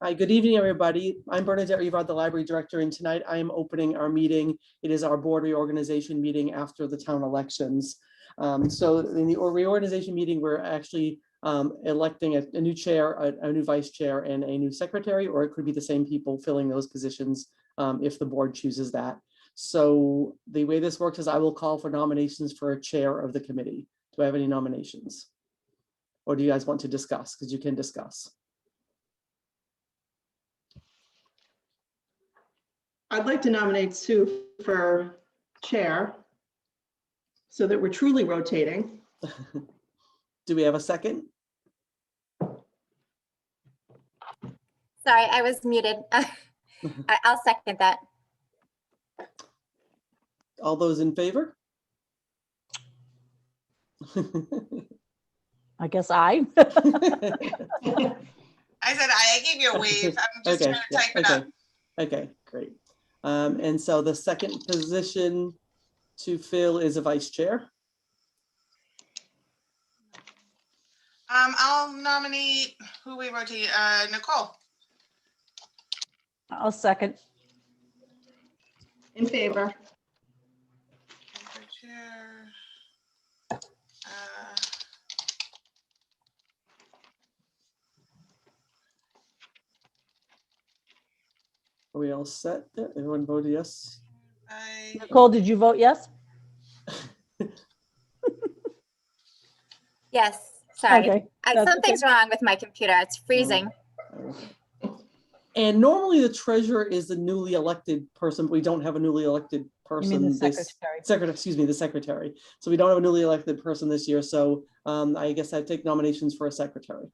Hi, good evening, everybody. I'm Bernadette Rivard, the library director, and tonight I am opening our meeting. It is our board reorganization meeting after the town elections. So in the reorganization meeting, we're actually electing a new chair, a new vice chair, and a new secretary, or it could be the same people filling those positions if the board chooses that. So the way this works is I will call for nominations for a chair of the committee. Do I have any nominations? Or do you guys want to discuss? Because you can discuss. I'd like to nominate Sue for chair so that we're truly rotating. Do we have a second? Sorry, I was muted. I'll second that. All those in favor? I guess I. I said I gave you a wave. I'm just Okay, trying to yeah, type it okay. up. Okay, great. And so the second position to fill is a vice chair. I'll nominate who we rotate, Nicole. I'll second. In favor. For chair. Are we all set? Yeah, everyone voted yes? Nicole, did you vote yes? Yes, sorry. Okay, that's Something's wrong with my computer. It's freezing. And normally the treasurer is the newly elected person, but we don't have a newly elected person. You mean the this secretary? Excuse me, the secretary. So we don't have a newly elected person this year. So I guess I'd take nominations for a secretary.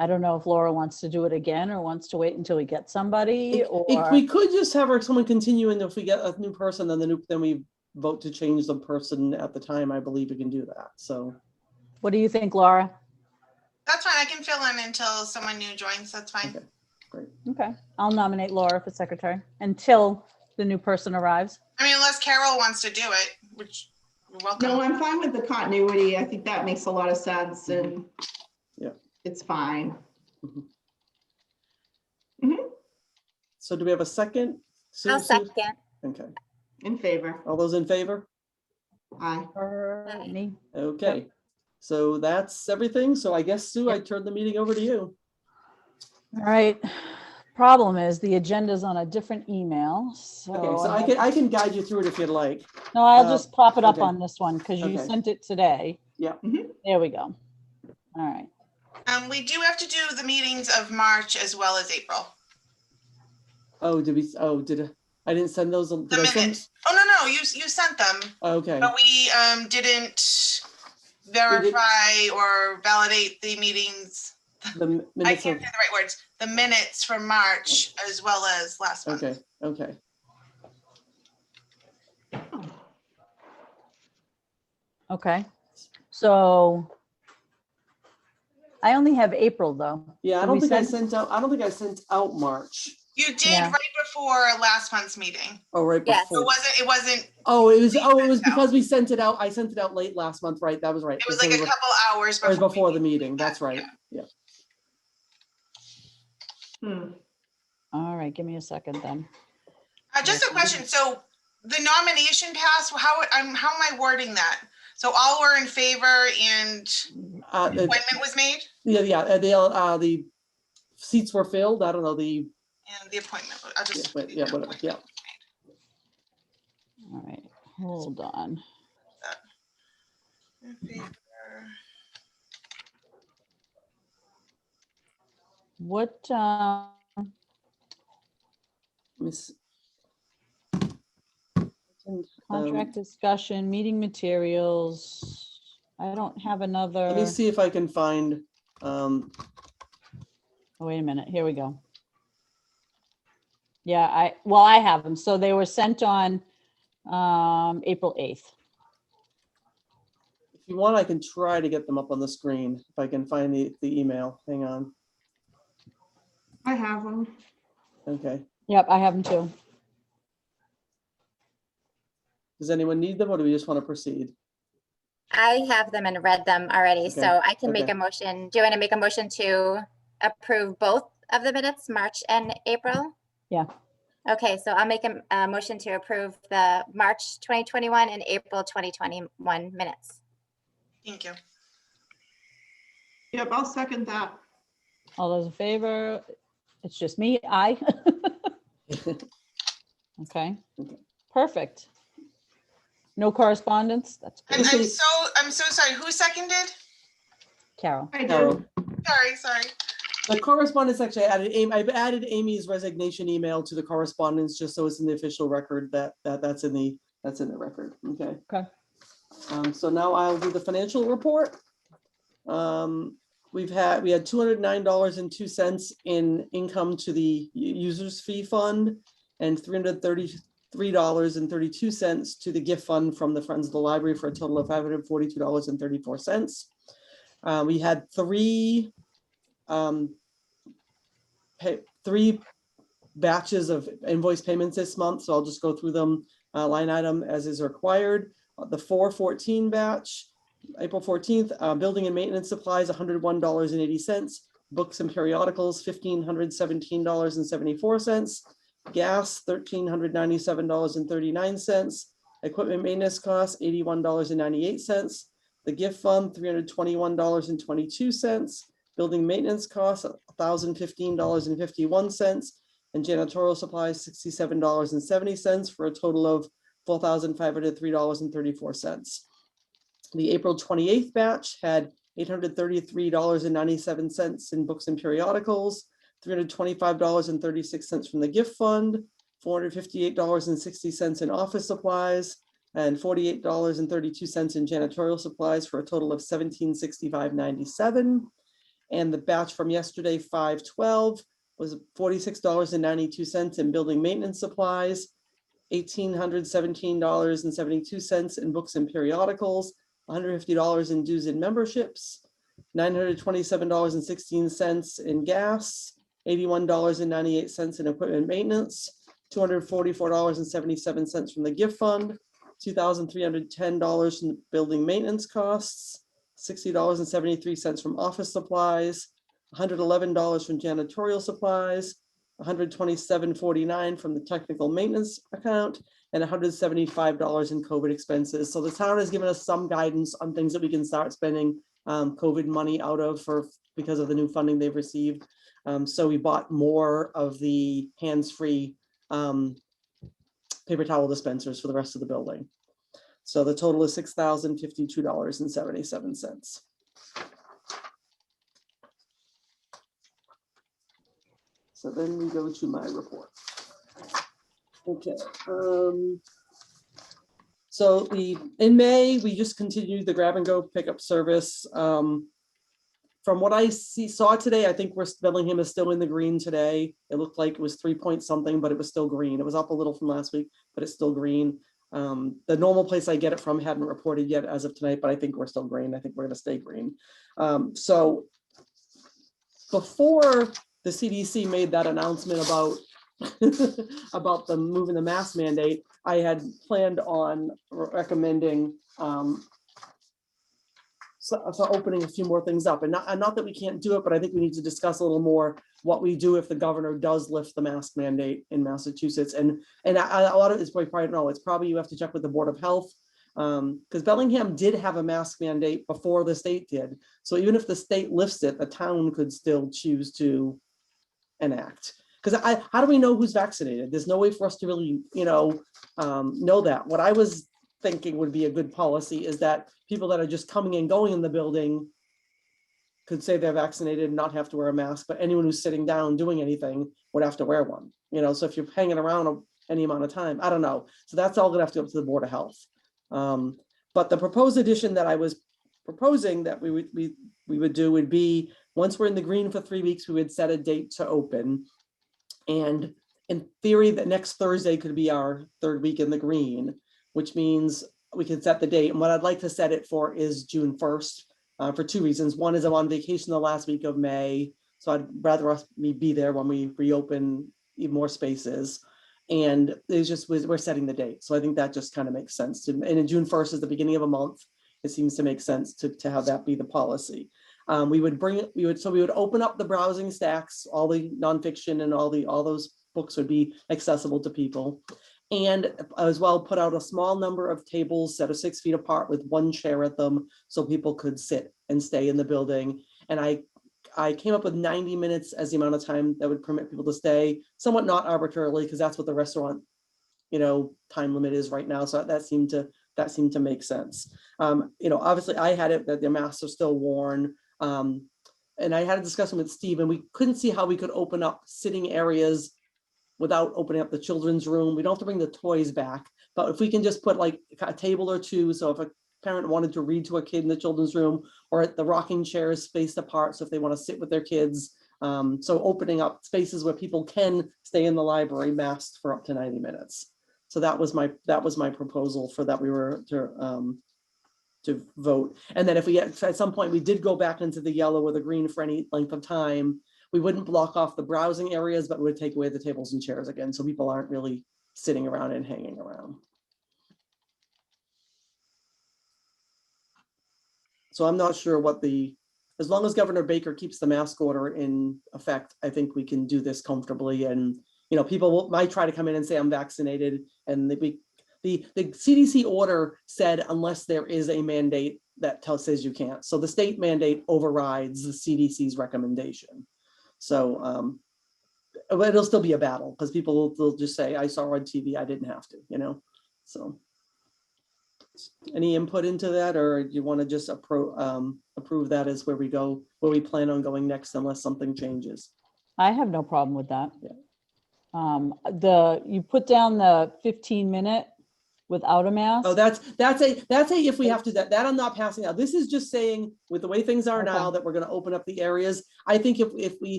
I don't know if Laura wants to do it again or wants to wait until we get somebody or. We could just have someone continue, and if we get a new person, then we vote to change the person at the time. I believe we can do that. So What do you think, Laura? That's fine. I can fill in until someone new joins. That's fine. Okay, great. Okay, I'll nominate Laura for secretary until the new person arrives. I mean, unless Carol wants to do it, which you're welcome. No, I'm fine with the continuity. I think that makes a lot of sense and Yeah, it's fine. So do we have a second? I'll Sue? second. Okay. In favor. All those in favor? Aye. Me. Okay. So that's everything. So I guess, Sue, I turn the meeting over to you. All right. Problem is the agenda's on a different email. So, Okay, so I can guide you through it if you'd like. No, I'll just pop it up okay. on this one because you Okay. sent it today. Yeah. There we go. All right. We do have to do the meetings of March as well as April. Oh, I didn't send those. Did The I send? minutes. Oh, no, you sent them, Okay. but we didn't verify or validate the meetings. The I minutes can't of, say the right words. The minutes from March as well as last month. okay, okay. Okay. So I only have April though. Yeah, I Did don't we think I send- sent out March. You did Yeah. right before last month's meeting. Oh, right Yes. before. It wasn't, Oh, it was sent because we sent it out. I sent it out late last month, right? That was right. it was like a couple hours Or before. before the meeting. That's right. Yeah. All right, give me a second then. Just a question. So the nomination passed, how am I wording that? So all were in favor and the appointment was made Yeah. The seats were filled. I don't know and the appointment, I'll just. whatever. Yeah. All right, hold on. In favor. What, Miss. contract discussion, meeting materials. I don't have another. Let me see if I can find. Oh, wait a minute, here we go. Yeah, I have them. So they were sent on April 8th. If you want, I can try to get them up on the screen if I can find the email. Hang on. I have them. Okay. Yep, I have them too. Does anyone need them, or do we just want to proceed? I have them and read them already, Okay, so I can make okay. a motion. Do you want to make a motion to approve both of the minutes, March and April? Yeah. Okay, so I'll make a motion to approve the March 2021 and April 2021 minutes. Thank you. Yep, I'll second that. All those in favor? It's just me, aye. Okay, perfect. No correspondence? That's I'm, great. I'm so sorry. Who seconded? Carol, I Carol. did. Sorry. The correspondence, actually, I've added Amy's resignation email to the correspondence, just so it's in the official record that's in the record, okay? Okay. So now I'll do the financial report. We had $209.02 in income to the users fee fund and $333.32 to the gift fund from the Friends of the Library for a total of $542.34. We had three batches of invoice payments this month, so I'll just go through them line item as is required. The 4/14 batch, April 14th, building and maintenance supplies, $101.80. Books and periodicals, $1,517.74. Gas, $1,397.39. Equipment maintenance costs, $81.98. The gift fund, $321.22. Building maintenance costs, $1,015.51. And janitorial supplies, $67.70 for a total of $4,503.34. The April 28th batch had $833.97 in books and periodicals, $325.36 from the gift fund, $458.60 in office supplies, and $48.32 in janitorial supplies for a total of $1,765.97. And the batch from yesterday, 5/12, was $46.92 in building maintenance supplies, $1,817.72 in books and periodicals, $150 in dues and memberships, $927.16 in gas, $81.98 in equipment maintenance, $244.77 from the gift fund, $2,310 in building maintenance costs, $60.73 from office supplies, $111 from janitorial supplies, $127.49 from the technical maintenance account, and $175 in COVID expenses. So the town has given us some guidance on things that we can start spending COVID money out of because of the new funding they've received. So we bought more of the hands-free paper towel dispensers for the rest of the building. So the total is $6,052.77. So then we go to my report. Okay. So in May, we just continued the grab and go pickup service. From what I saw today, I think Bellingham is still in the green today. It looked like it was 3 point something, but it was still green. It was up a little from last week, but it's still green. The normal place I get it from hadn't reported yet as of tonight, but I think we're still green. I think we're going to stay green. So before the CDC made that announcement about about them moving the mask mandate, I had planned on recommending so opening a few more things up, and not that we can't do it, but I think we need to discuss a little more what we do if the governor does lift the mask mandate in Massachusetts. And a lot of it's probably no, it's probably you have to check with the Board of Health, because Bellingham did have a mask mandate before the state did. So even if the state lifts it, the town could still choose to enact. Because how do we know who's vaccinated? There's no way for us to really, know that. What I was thinking would be a good policy is that people that are just coming and going in the building could say they're vaccinated and not have to wear a mask, but anyone who's sitting down doing anything would have to wear one. So if you're hanging around any amount of time, I don't know. So that's all gonna have to go up to the Board of Health. But the proposed addition that I was proposing that we would do would be, once we're in the green for 3 weeks, we would set a date to open. And in theory, the next Thursday could be our third week in the green, which means we can set the date. And what I'd like to set it for is June 1st for 2 reasons. One is I'm on vacation the last week of May, so I'd rather me be there when we reopen even more spaces. And it's just, we're setting the date. So I think that just kind of makes sense. And June 1st is the beginning of a month. it seems to make sense to have that be the policy. We would open up the browsing stacks, all the nonfiction and all those books would be accessible to people. And as well, put out a small number of tables that are 6 feet apart with one chair at them, so people could sit and stay in the building. And I came up with 90 minutes as the amount of time that would permit people to stay, somewhat not arbitrarily, because that's what the restaurant, time limit is right now. So that seemed to make sense. Obviously I had it that the masks are still worn. And I had a discussion with Steve, and we couldn't see how we could open up sitting areas without opening up the children's room. We don't have to bring the toys back, but if we can just put like a table or two, so if a parent wanted to read to a kid in the children's room, or at the rocking chairs spaced apart, so if they want to sit with their kids. So opening up spaces where people can stay in the library masked for up to 90 minutes. So that was my proposal for that we were to vote. And then if we at some point we did go back into the yellow or the green for any length of time, we wouldn't block off the browsing areas, but we would take away the tables and chairs again, so people aren't really sitting around and hanging around. So I'm not sure as long as Governor Baker keeps the mask order in effect, I think we can do this comfortably. And, people might try to come in and say I'm vaccinated, and the CDC order said unless there is a mandate that says you can't. So the state mandate overrides the CDC's recommendation. So but it'll still be a battle, because people will just say, I saw on TV, I didn't have to, so. Any input into that, or do you want to just approve that as where we plan on going next, unless something changes? I have no problem with that. Yeah. You put down the 15-minute without a mask. Oh, that's a if we have to, that I'm not passing out. This is just saying, with the way things are now, that we're going to open up the areas. I think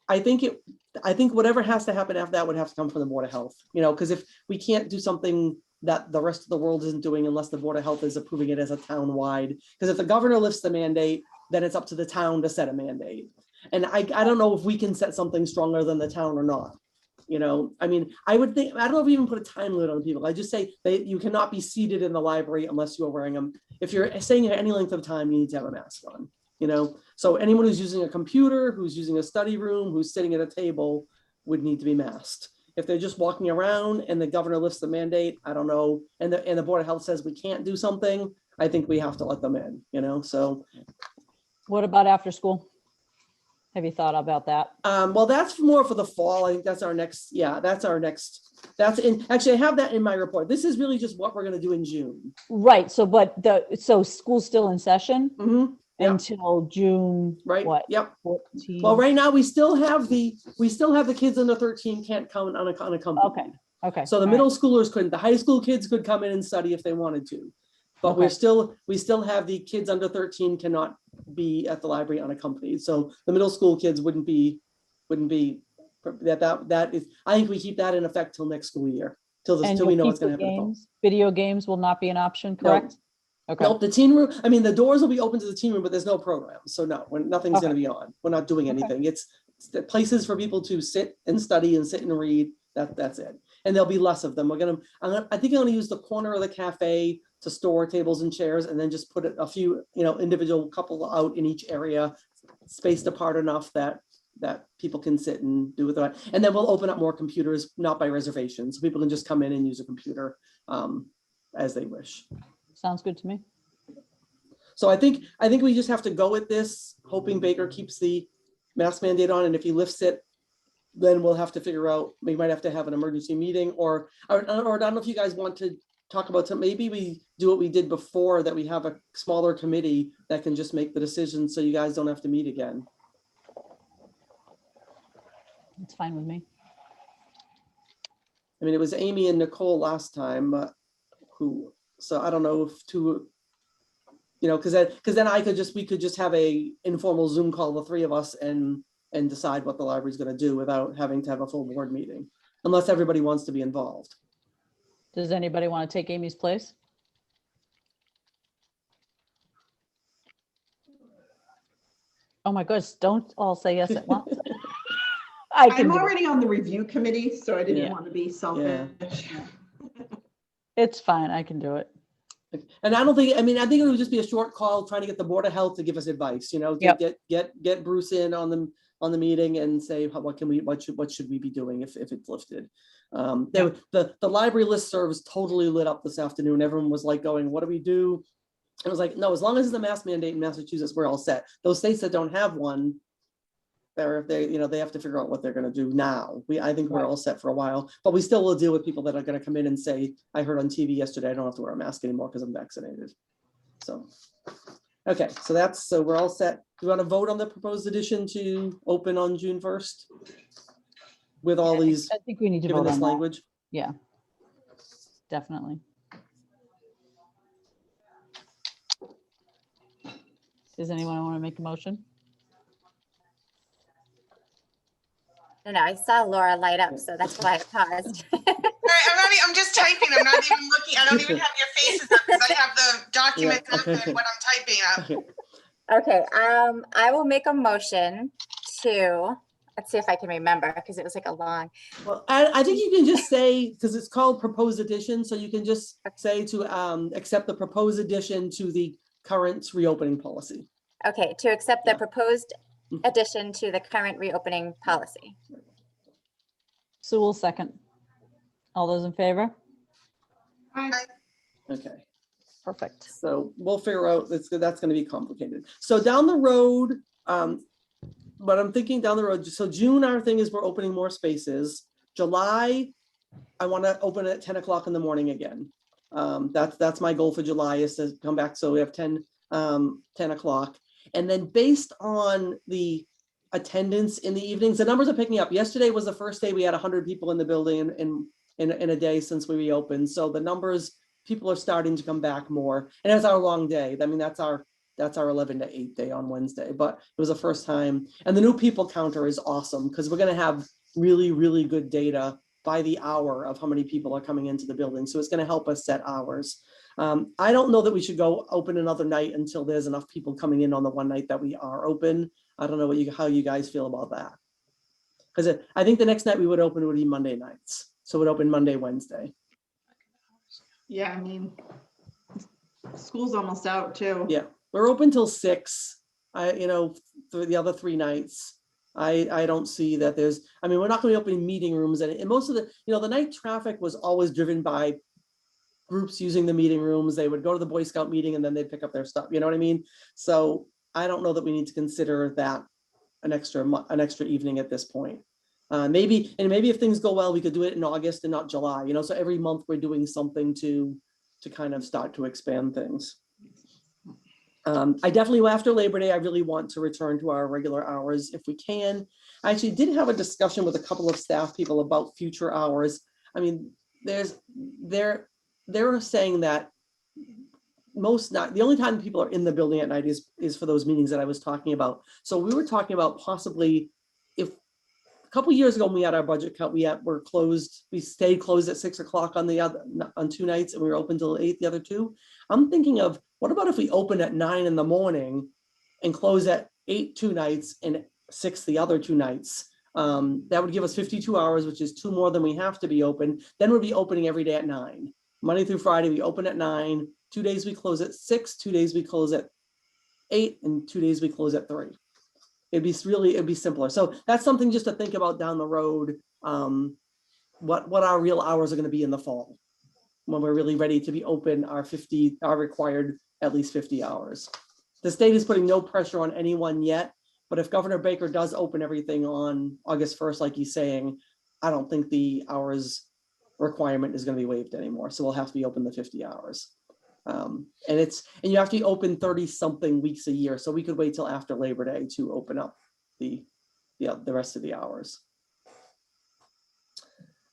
I think whatever has to happen after that would have to come from the Board of Health, because if we can't do something that the rest of the world isn't doing unless the Board of Health is approving it as a town-wide, because if the governor lifts the mandate, then it's up to the town to set a mandate. And I don't know if we can set something stronger than the town or not. I mean, I would think, I don't know if we even put a time limit on people. I just say you cannot be seated in the library unless you're wearing them. If you're staying here any length of time, you need to have a mask on, So anyone who's using a computer, who's using a study room, who's sitting at a table would need to be masked. If they're just walking around and the governor lifts the mandate, I don't know, and the Board of Health says we can't do something, I think we have to let them in, so. What about after school? Have you thought about that? Well, that's more for the fall. I think that's our next, actually, I have that in my report. This is really just what we're gonna do in June. Right, so school's still in session Yeah. until June, Right. what? Yep. 14? Well, right now, we still have the kids under 13 can't come unaccompanied. Okay. So the all middle schoolers couldn't, the high school kids could come in and study if they wanted to. But we still have the kids under 13 cannot be at the library unaccompanied. So the middle school kids wouldn't be that is, I think we keep that in effect till next school year, till we know what's gonna happen. Games, video games will not be an option, correct? Okay. Nope, the teen room, I mean, the doors will be open to the teen room, but there's no program. So no, nothing's gonna be on. We're not doing anything. It's the places for people to sit and study and sit and read. That's it. And there'll be less of them. I think I'm gonna use the corner of the cafe to store tables and chairs, and then just put a few, individual couple out in each area, spaced apart enough that people can sit and do with that. And then we'll open up more computers, not by reservation. So people can just come in and use a computer as they wish. Sounds good to me. So I think we just have to go with this, hoping Baker keeps the mask mandate on, and if he lifts it, then we'll have to figure out, we might have to have an emergency meeting, or I don't know if you guys want to talk about some, maybe we do what we did before, that we have a smaller committee that can just make the decision, so you guys don't have to meet again. It's fine with me. I mean, it was Amy and Nicole last time, so I don't know if because then we could just have a informal Zoom call, the three of us, and decide what the library's going to do without having to have a full board meeting, unless everybody wants to be involved. Does anybody want to take Amy's place? Oh my goodness, don't all say yes at once. I'm already on the review committee, so I didn't want to be selfish. It's fine, I can do it. And I don't think, I mean, I think it would just be a short call trying to get the Board of Health to give us advice, you know, Yep. get Bruce in on the meeting and say, what should we be doing if it's lifted? The library listserv totally lit up this afternoon. Everyone was like going, what do we do? It was like, no, as long as it's a mask mandate in Massachusetts, we're all set. Those states that don't have one, they have to figure out what they're going to do now. I think we're all set for a while, but we still will deal with people that are going to come in and say, I heard on TV yesterday, I don't have to wear a mask anymore because I'm vaccinated. So, okay, so we're all set. Do you want to vote on the proposed addition to open on June 1st? With all these, I think we need to given vote this on that. language? Yeah, definitely. Does anyone want to make a motion? No, I saw Laura light up, so that's why I paused. All right, I'm just typing. I'm not even looking. I don't even have your faces up because I have the document Yeah, okay. up and what I'm typing up. Okay, I will make a motion to, let's see if I can remember, because it was like a long, Well, I think you can just say, because it's called proposed addition, so you can just say to accept the proposed addition to the current reopening policy. okay, to accept the Yeah. proposed addition to the current reopening policy. Sue will second. All those in favor? Okay. Perfect. So we'll figure out, that's going to be complicated. So down the road, but I'm thinking down the road, so June, our thing is we're opening more spaces. July, I want to open at 10 o'clock in the morning again. That's my goal for July, is to come back. So we have 10 o'clock. And then based on the attendance in the evenings, the numbers are picking up. Yesterday was the first day we had 100 people in the building in a day since we reopened. So the numbers, people are starting to come back more. And it's our long day. I mean, that's our 11 to 8 day on Wednesday, but it was the first time. And the new people counter is awesome because we're going to have really, really good data by the hour of how many people are coming into the building. So it's going to help us set hours. I don't know that we should go open another night until there's enough people coming in on the one night that we are open. I don't know how you guys feel about that. Because I think the next night we would open would be Monday nights. So it would open Monday, Wednesday. Yeah, I mean, school's almost out too. Yeah, we're open till 6. For the other 3 nights. I don't see that there's, I mean, we're not going to be opening meeting rooms, and most of the, the night traffic was always driven by groups using the meeting rooms. They would go to the Boy Scout meeting and then they'd pick up their stuff. You know what I mean? So I don't know that we need to consider that an extra evening at this point. Maybe if things go well, we could do it in August and not July. So every month we're doing something to kind of start to expand things. I definitely, after Labor Day, I really want to return to our regular hours if we can. I actually did have a discussion with a couple of staff people about future hours. I mean, they're saying that the only time people are in the building at night is for those meetings that I was talking about. So we were talking about possibly, if a couple of years ago when we had our budget cut, we stayed closed at 6 o'clock on 2 nights, and we were open till 8 the other 2. I'm thinking of, what about if we open at 9 in the morning and close at 8 2 nights and 6 the other 2 nights? That would give us 52 hours, which is 2 more than we have to be open. Then we'll be opening every day at 9. Monday through Friday, we open at 9. 2 days we close at 6. 2 days we close at 8, and 2 days we close at 3. It'd be simpler. So that's something just to think about down the road. What our real hours are going to be in the fall, when we're really ready to be open our required at least 50 hours. The state is putting no pressure on anyone yet, but if Governor Baker does open everything on August 1st, like he's saying, I don't think the hours requirement is going to be waived anymore. So we'll have to be open the 50 hours. And you have to be open 30 something weeks a year. So we could wait till after Labor Day to open up the rest of the hours.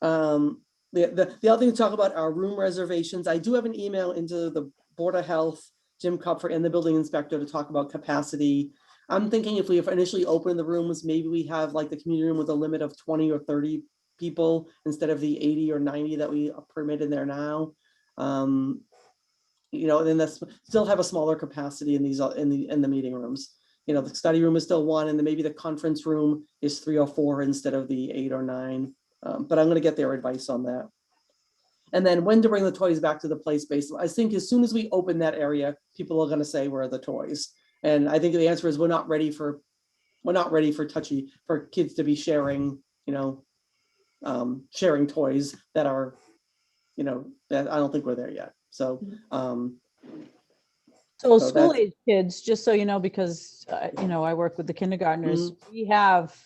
The other thing to talk about are room reservations. I do have an email into the Board of Health, Jim Kupfer, and the building inspector to talk about capacity. I'm thinking if we have initially opened the rooms, maybe we have like the community room with a limit of 20 or 30 people instead of the 80 or 90 that we permit in there now. And then that's still have a smaller capacity in the meeting rooms. The study room is still 1, and then maybe the conference room is 3 or 4 instead of the 8 or 9. But I'm going to get their advice on that. And then when to bring the toys back to the play space. I think as soon as we open that area, people are gonna say, where are the toys? And I think the answer is we're not ready for kids to be sharing, sharing toys that are, that I don't think we're there yet. So, So So school that's- age kids, just so you know, because, I work with the kindergartners, we have,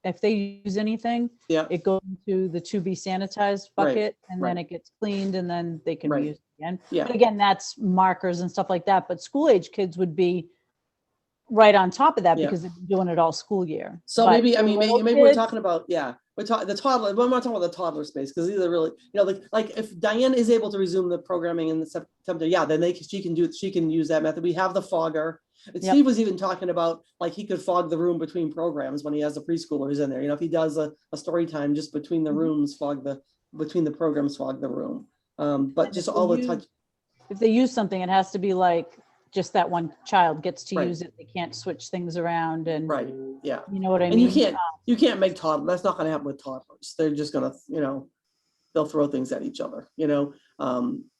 if they use anything, yeah, it goes into the to be sanitized Right, bucket and then right. it gets cleaned and then they can Right. reuse it again. Yeah. But again, that's markers and stuff like that. But school age kids would be right on top of that Yeah. because they've been doing it all school year. So But maybe, I for mean, little maybe we're kids, talking about, we're talking the toddler, we're not talking about the toddler space, because these are really, like if Diane is able to resume the programming in the September, then she can use that method. We have the fogger. And Yep. Steve was even talking about, like, he could fog the room between programs when he has the preschoolers in there. If he does a story time just between the Mhm. rooms, between the programs, fog the room. But And just if all they the touch, if they use something, it has to be like just that one child gets to Right. use it. They can't switch things around and right, yeah. you know what I And mean? you can't make toddlers, that's not gonna happen with toddlers. They're just gonna, they'll throw things at each other,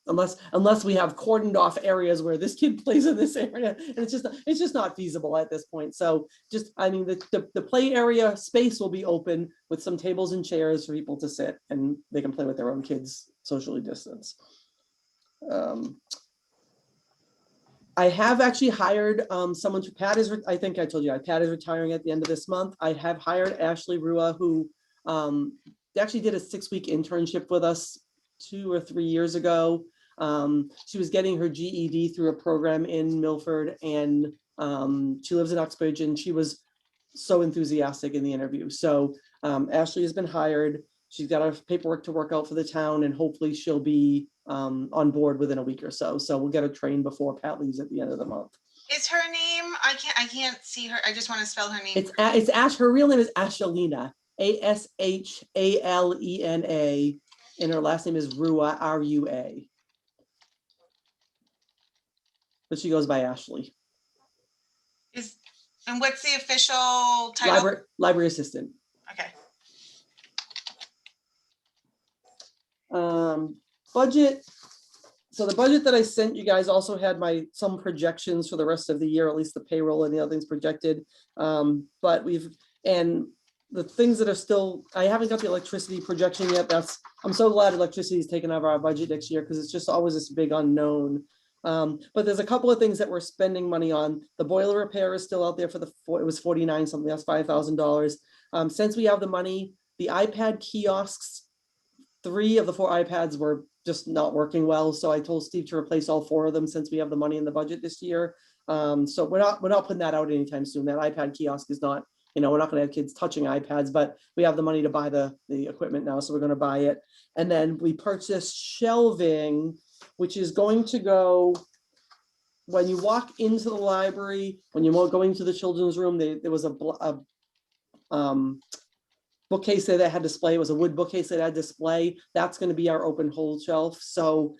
unless we have cordoned off areas where this kid plays in this area, and it's just not feasible at this point. So the play area space will be open with some tables and chairs for people to sit, and they can play with their own kids socially distanced. I have actually hired someone to, I think I told you, Pat is retiring at the end of this month. I have hired Ashley Rua, who actually did a 6-week internship with us 2 or 3 years ago. She was getting her GED through a program in Milford, and she lives in Uxbridge, and she was so enthusiastic in the interview. So Ashley has been hired. She's got her paperwork to work out for the town, and hopefully she'll be on board within a week or so. So we'll get her trained before Pat leaves at the end of the month. Is her name, I can't see her. I just want to spell her name. It's Ash. Her real name is Ashalina, Ashalena, and her last name is Rua, Rua. But she goes by Ashley. And what's the official title? Library assistant. Okay. Budget. So the budget that I sent you guys also had some projections for the rest of the year, at least the payroll and the other things projected. But the things that are still, I haven't got the electricity projection yet. I'm so glad electricity is taken out of our budget next year, because it's just always this big unknown. But there's a couple of things that we're spending money on. The boiler repair is still out there it was 49 something, that's $5,000. Since we have the money, the iPad kiosks, 3 of the 4 iPads were just not working well. So I told Steve to replace all 4 of them since we have the money in the budget this year. So we're not putting that out anytime soon. That iPad kiosk is not, we're not gonna have kids touching iPads, but we have the money to buy the equipment now. So we're gonna buy it. And then we purchased shelving, which is going to go, when you walk into the library, when you're going to the children's room, there was a bookcase that had display. It was a wood bookcase that had display. That's going to be our open hold shelf. So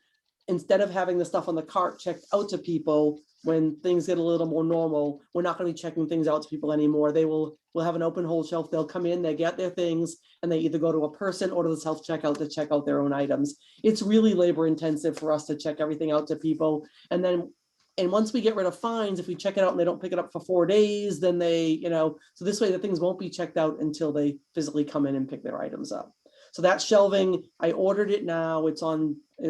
instead of having the stuff on the cart checked out to people when things get a little more normal, we're not going to be checking things out to people anymore. We'll have an open hold shelf. They'll come in, they get their things, and they either go to a person or to the self-checkout to check out their own items. It's really labor intensive for us to check everything out to people. And once we get rid of fines, if we check it out and they don't pick it up for 4 days, then so this way the things won't be checked out until they physically come in and pick their items up. So that shelving, I ordered it now. It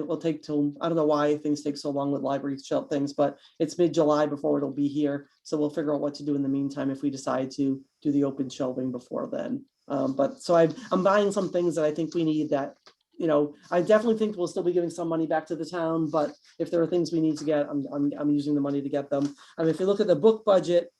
will take till, I don't know why things take so long with library shelf things, but it's mid-July before it'll be here. So we'll figure out what to do in the meantime if we decide to do the open shelving before then. But so I'm buying some things that I think we need that, I definitely think we'll still be giving some money back to the town, but if there are things we need to get, I'm using the money to get them. If you look at the book budget,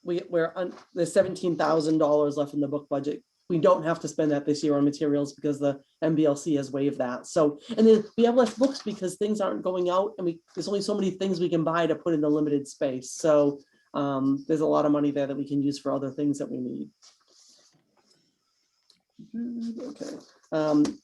there's $17,000 left in the book budget. We don't have to spend that this year on materials because the MBLC has waived that. So, and then we have less books because things aren't going out, and there's only so many things we can buy to put in the limited space. So there's a lot of money there that we can use for other things that we need. Okay.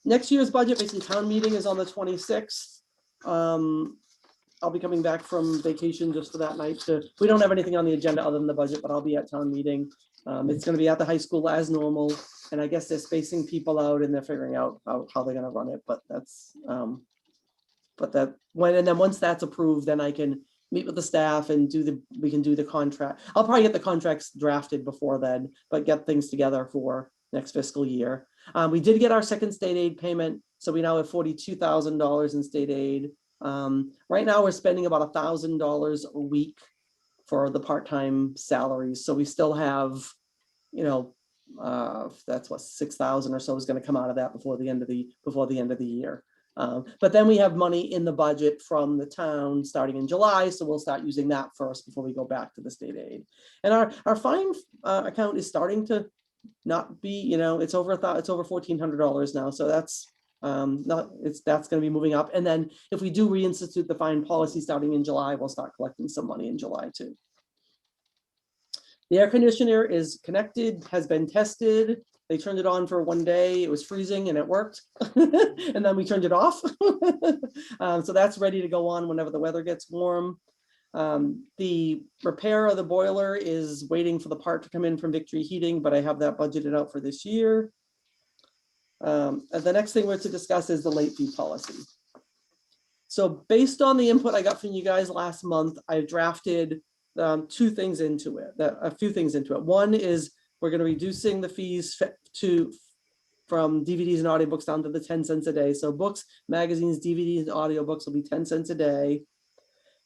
Next year's budget, basically town meeting is on the 26th. I'll be coming back from vacation just for that night. We don't have anything on the agenda other than the budget, but I'll be at town meeting. It's going to be at the high school as normal. And I guess they're spacing people out and they're figuring out how they're gonna run it, but that's, and then once that's approved, then I can meet with the staff and we can do the contract. I'll probably get the contracts drafted before then, but get things together for next fiscal year. We did get our second state aid payment, so we now have $42,000 in state aid. Right now, we're spending about $1,000 a week for the part-time salaries, so we still have, that's what 6,000 or so is going to come out of that before the end of the year. But then we have money in the budget from the town starting in July, so we'll start using that first before we go back to the state aid. And our fine account is starting to not be, it's over $1,400 now, so that's that's going to be moving up. And then if we do reinstitute the fine policy starting in July, we'll start collecting some money in July too. The air conditioner is connected, has been tested. They turned it on for one day. It was freezing and it worked. And then we turned it off. So that's ready to go on whenever the weather gets warm. The repair of the boiler is waiting for the part to come in from Victory Heating, but I have that budgeted out for this year. And the next thing we're to discuss is the late fee policy. So based on the input I got from you guys last month, I drafted a few things into it. One is we're going to be reducing the fees from DVDs and audiobooks down to the 10 cents a day. So books, magazines, DVDs, and audiobooks will be 10 cents a day.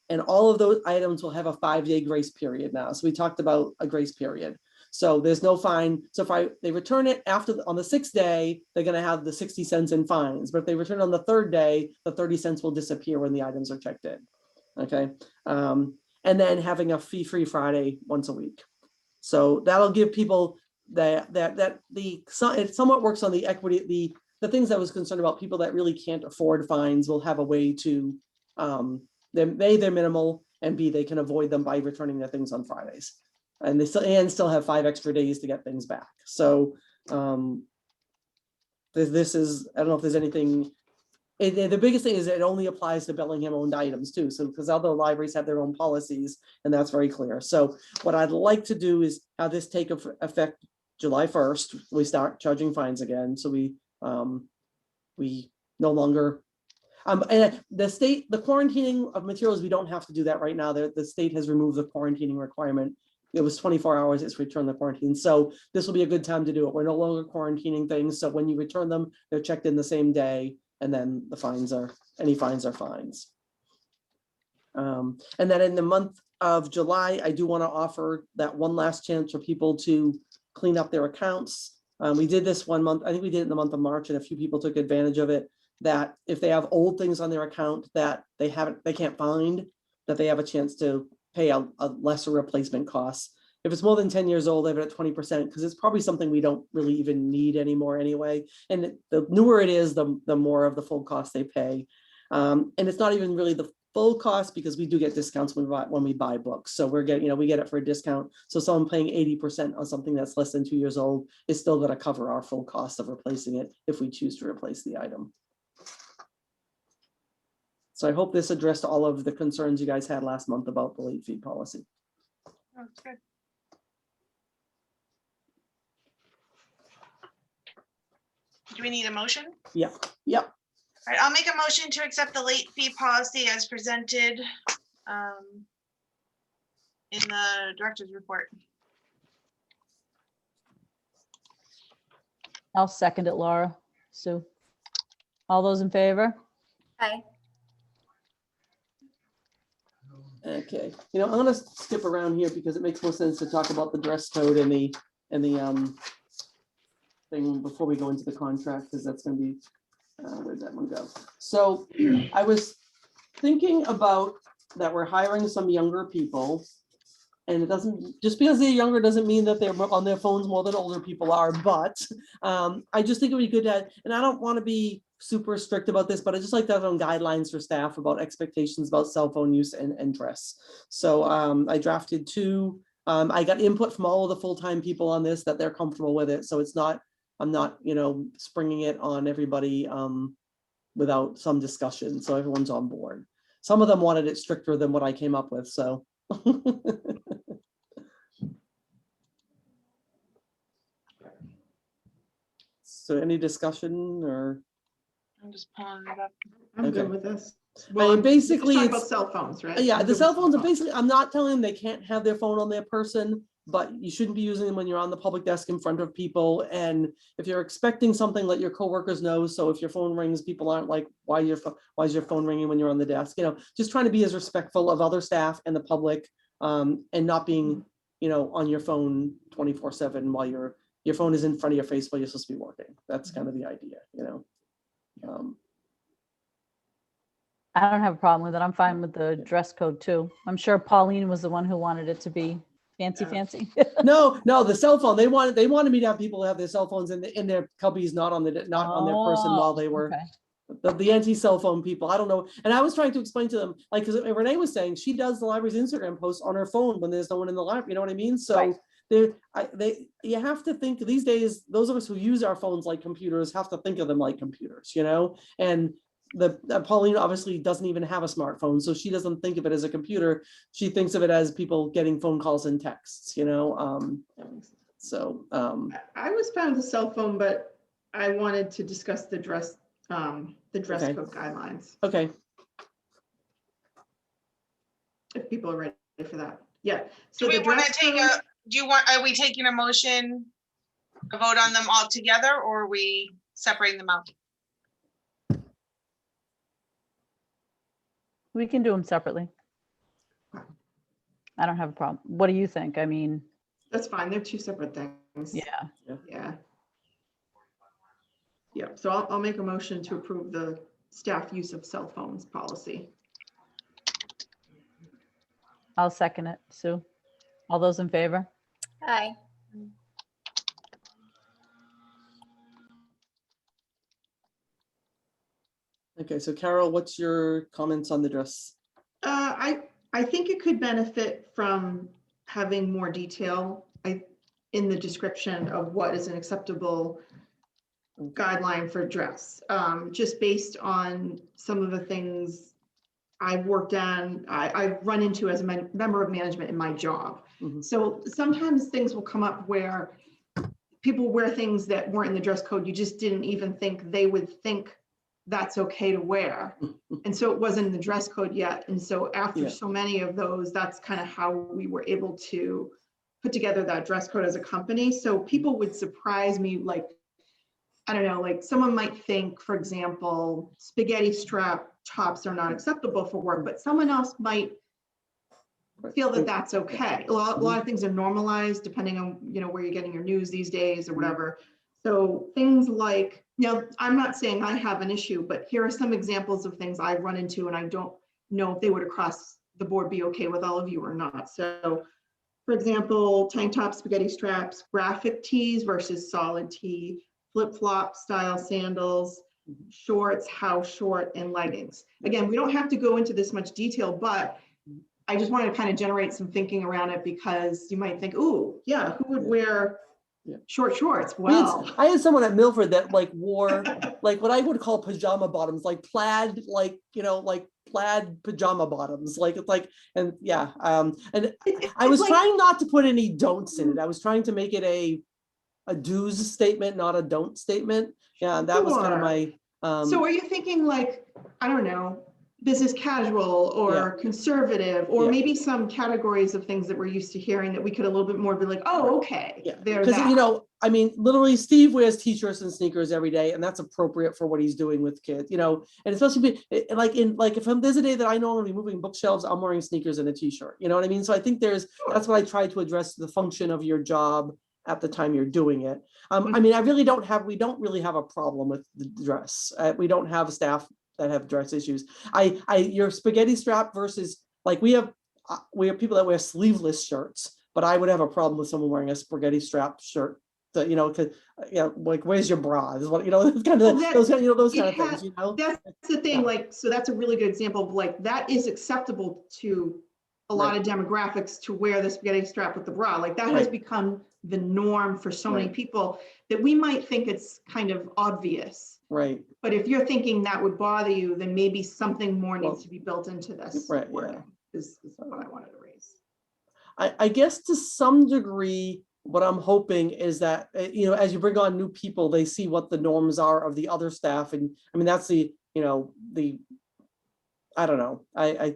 And all of those items will have a 5-day grace period now. So we talked about a grace period. So there's no fine. So if they return it on the 6th day, they're going to have the 60 cents in fines. But if they return on the 3rd day, the 30 cents will disappear when the items are checked in. Okay. And then having a fee-free Friday once a week. So that'll give people it somewhat works on the equity, the things I was concerned about. People that really can't afford fines will have a way to, they're minimal, and B, they can avoid them by returning their things on Fridays. And they still have 5 extra days to get things back. So this is, I don't know if there's anything. The biggest thing is it only applies to Bellingham owned items too. So because other libraries have their own policies, and that's very clear. So what I'd like to do is have this take effect July 1st. We start charging fines again. So we no longer, and the quarantining of materials, we don't have to do that right now. The state has removed the quarantining requirement. It was 24 hours, it's returned the quarantine. So this will be a good time to do it. We're no longer quarantining things. So when you return them, they're checked in the same day. And then any fines are fines. And then in the month of July, I do want to offer that one last chance for people to clean up their accounts. We did this one month. I think we did it in the month of March, and a few people took advantage of it. That if they have old things on their account that they can't find, that they have a chance to pay a lesser replacement cost. If it's more than 10 years old, I have it at 20%, because it's probably something we don't really even need anymore anyway. And the newer it is, the more of the full cost they pay. And it's not even really the full cost, because we do get discounts when we buy books. So we get it for a discount. So someone paying 80% on something that's less than 2 years old is still going to cover our full cost of replacing it if we choose to replace the item. So I hope this addressed all of the concerns you guys had last month about the late fee policy. That's good. Do we need a motion? Yep. All right, I'll make a motion to accept the late fee policy as presented in the director's report. I'll second it, Laura. Sue. All those in favor? Aye. Okay, I'm going to skip around here because it makes more sense to talk about the dress code and the thing before we go into the contract, because that's going to be where'd that one go? So I was thinking about that we're hiring some younger people, and it doesn't, just because they're younger doesn't mean that they're on their phones more than older people are, but I just think it would be good to, and I don't want to be super strict about this, but I just like to have some guidelines for staff about expectations about cell phone use and dress. So I drafted 2. I got input from all of the full-time people on this, that they're comfortable with it. So it's not, I'm not, springing it on everybody without some discussion. So everyone's on board. Some of them wanted it stricter than what I came up with. So. So any discussion or? I'm just pulling it up. I'm good Okay. with this. I mean, basically, Talking about it's, cell phones, right? yeah, I'm the good with cell phones are phones. basically, I'm not telling them they can't have their phone on their person, but you shouldn't be using them when you're on the public desk in front of people. And if you're expecting something, let your coworkers know. So if your phone rings, people aren't like, why is your phone ringing when you're on the desk? Just trying to be as respectful of other staff and the public, and not being, on your phone 24/7 while your phone is in front of your face while you're supposed to be working. That's kind of the idea. I don't have a problem with it. I'm fine with the dress code too. I'm sure Pauline was the one who wanted it to be fancy, Yeah. fancy. No, the cell phone. They wanted me to have people have their cell phones in their cubbies, not on their person while they were. Okay. The anti-cell phone people. I don't know. And I was trying to explain to them, like, because Renee was saying she does the library's Instagram posts on her phone when there's no one in the library. You know what I mean? So Right. you have to think these days, those of us who use our phones like computers have to think of them like computers, and Pauline obviously doesn't even have a smartphone, so she doesn't think of it as a computer. She thinks of it as people getting phone calls and texts, so I was fine with the cell phone, but I wanted to discuss the dress Okay. code guidelines, okay. if people are ready for that. Yeah. So Do we the want to dress take code, are we taking a motion, a vote on them all together, or are we separating them out? We can do them separately. I don't have a problem. What do you think? I mean, that's fine. They're two separate things. yeah. Yeah. Yeah. So I'll make a motion to approve the staff use of cell phones policy. I'll second it. Sue, all those in favor? Aye. Okay, so Carol, what's your comments on the dress? I think it could benefit from having more detail in the description of what is an acceptable guideline for dress. Just based on some of the things I've worked on, I've run into as a member of management in my job. Mhm. So sometimes things will come up where people wear things that weren't in the dress code. You just didn't even think they would think that's okay to wear. And so it wasn't in the dress code yet. And so after so many of those, that's kind of how we were able to put together that dress code as a company. So people would surprise me, like, I don't know, like someone might think, for example, spaghetti strap tops are not acceptable for work, but someone else might feel that that's okay. A lot of things are normalized depending on, where you're getting your news these days or whatever. So things like, I'm not saying I have an issue, but here are some examples of things I've run into, and I don't know if they would across the board be okay with all of you or not. So for example, tank top, spaghetti straps, graphic tees versus solid tee, flip-flop style sandals, shorts, house short, and leggings. Again, we don't have to go into this much detail, but I just wanted to kind of generate some thinking around it, because you might think, ooh, yeah, who would wear short shorts? Well, I had someone at Milford that wore like what I would call pajama bottoms, like plaid, plaid pajama bottoms, and I was trying not to put any don'ts in it. I was trying to make it a do's statement, not a don't statement. Yeah, that was kind of my. So are you thinking I don't know, business casual or conservative, or maybe some categories of things that we're used to hearing that we could a little bit more be like, oh, okay. Yeah, because I mean, literally, Steve wears t-shirts and sneakers every day, and that's appropriate for what he's doing with kids, and especially if there's a day that I know I'm gonna be moving bookshelves, I'm wearing sneakers and a t-shirt. You know what I mean? So I think that's what I try to address, the function of your job at the time you're doing it. I mean, we don't really have a problem with the dress. We don't have staff that have dress issues. Your spaghetti strap versus we have people that wear sleeveless shirts, but I would have a problem with someone wearing a spaghetti strap shirt. That where's your bra? Is what those kind of things. That's the thing. So that's a really good example of that is acceptable to a lot of demographics to wear the spaghetti strap with the bra. That has become the norm for so many people that we might think it's kind of obvious. Right. But if you're thinking that would bother you, then maybe something more needs to be built into this. Is what I wanted to raise. I guess to some degree, what I'm hoping is that, you know, as you bring on new people, they see what the norms are of the other staff. And I mean, that's the, you know, I don't know. I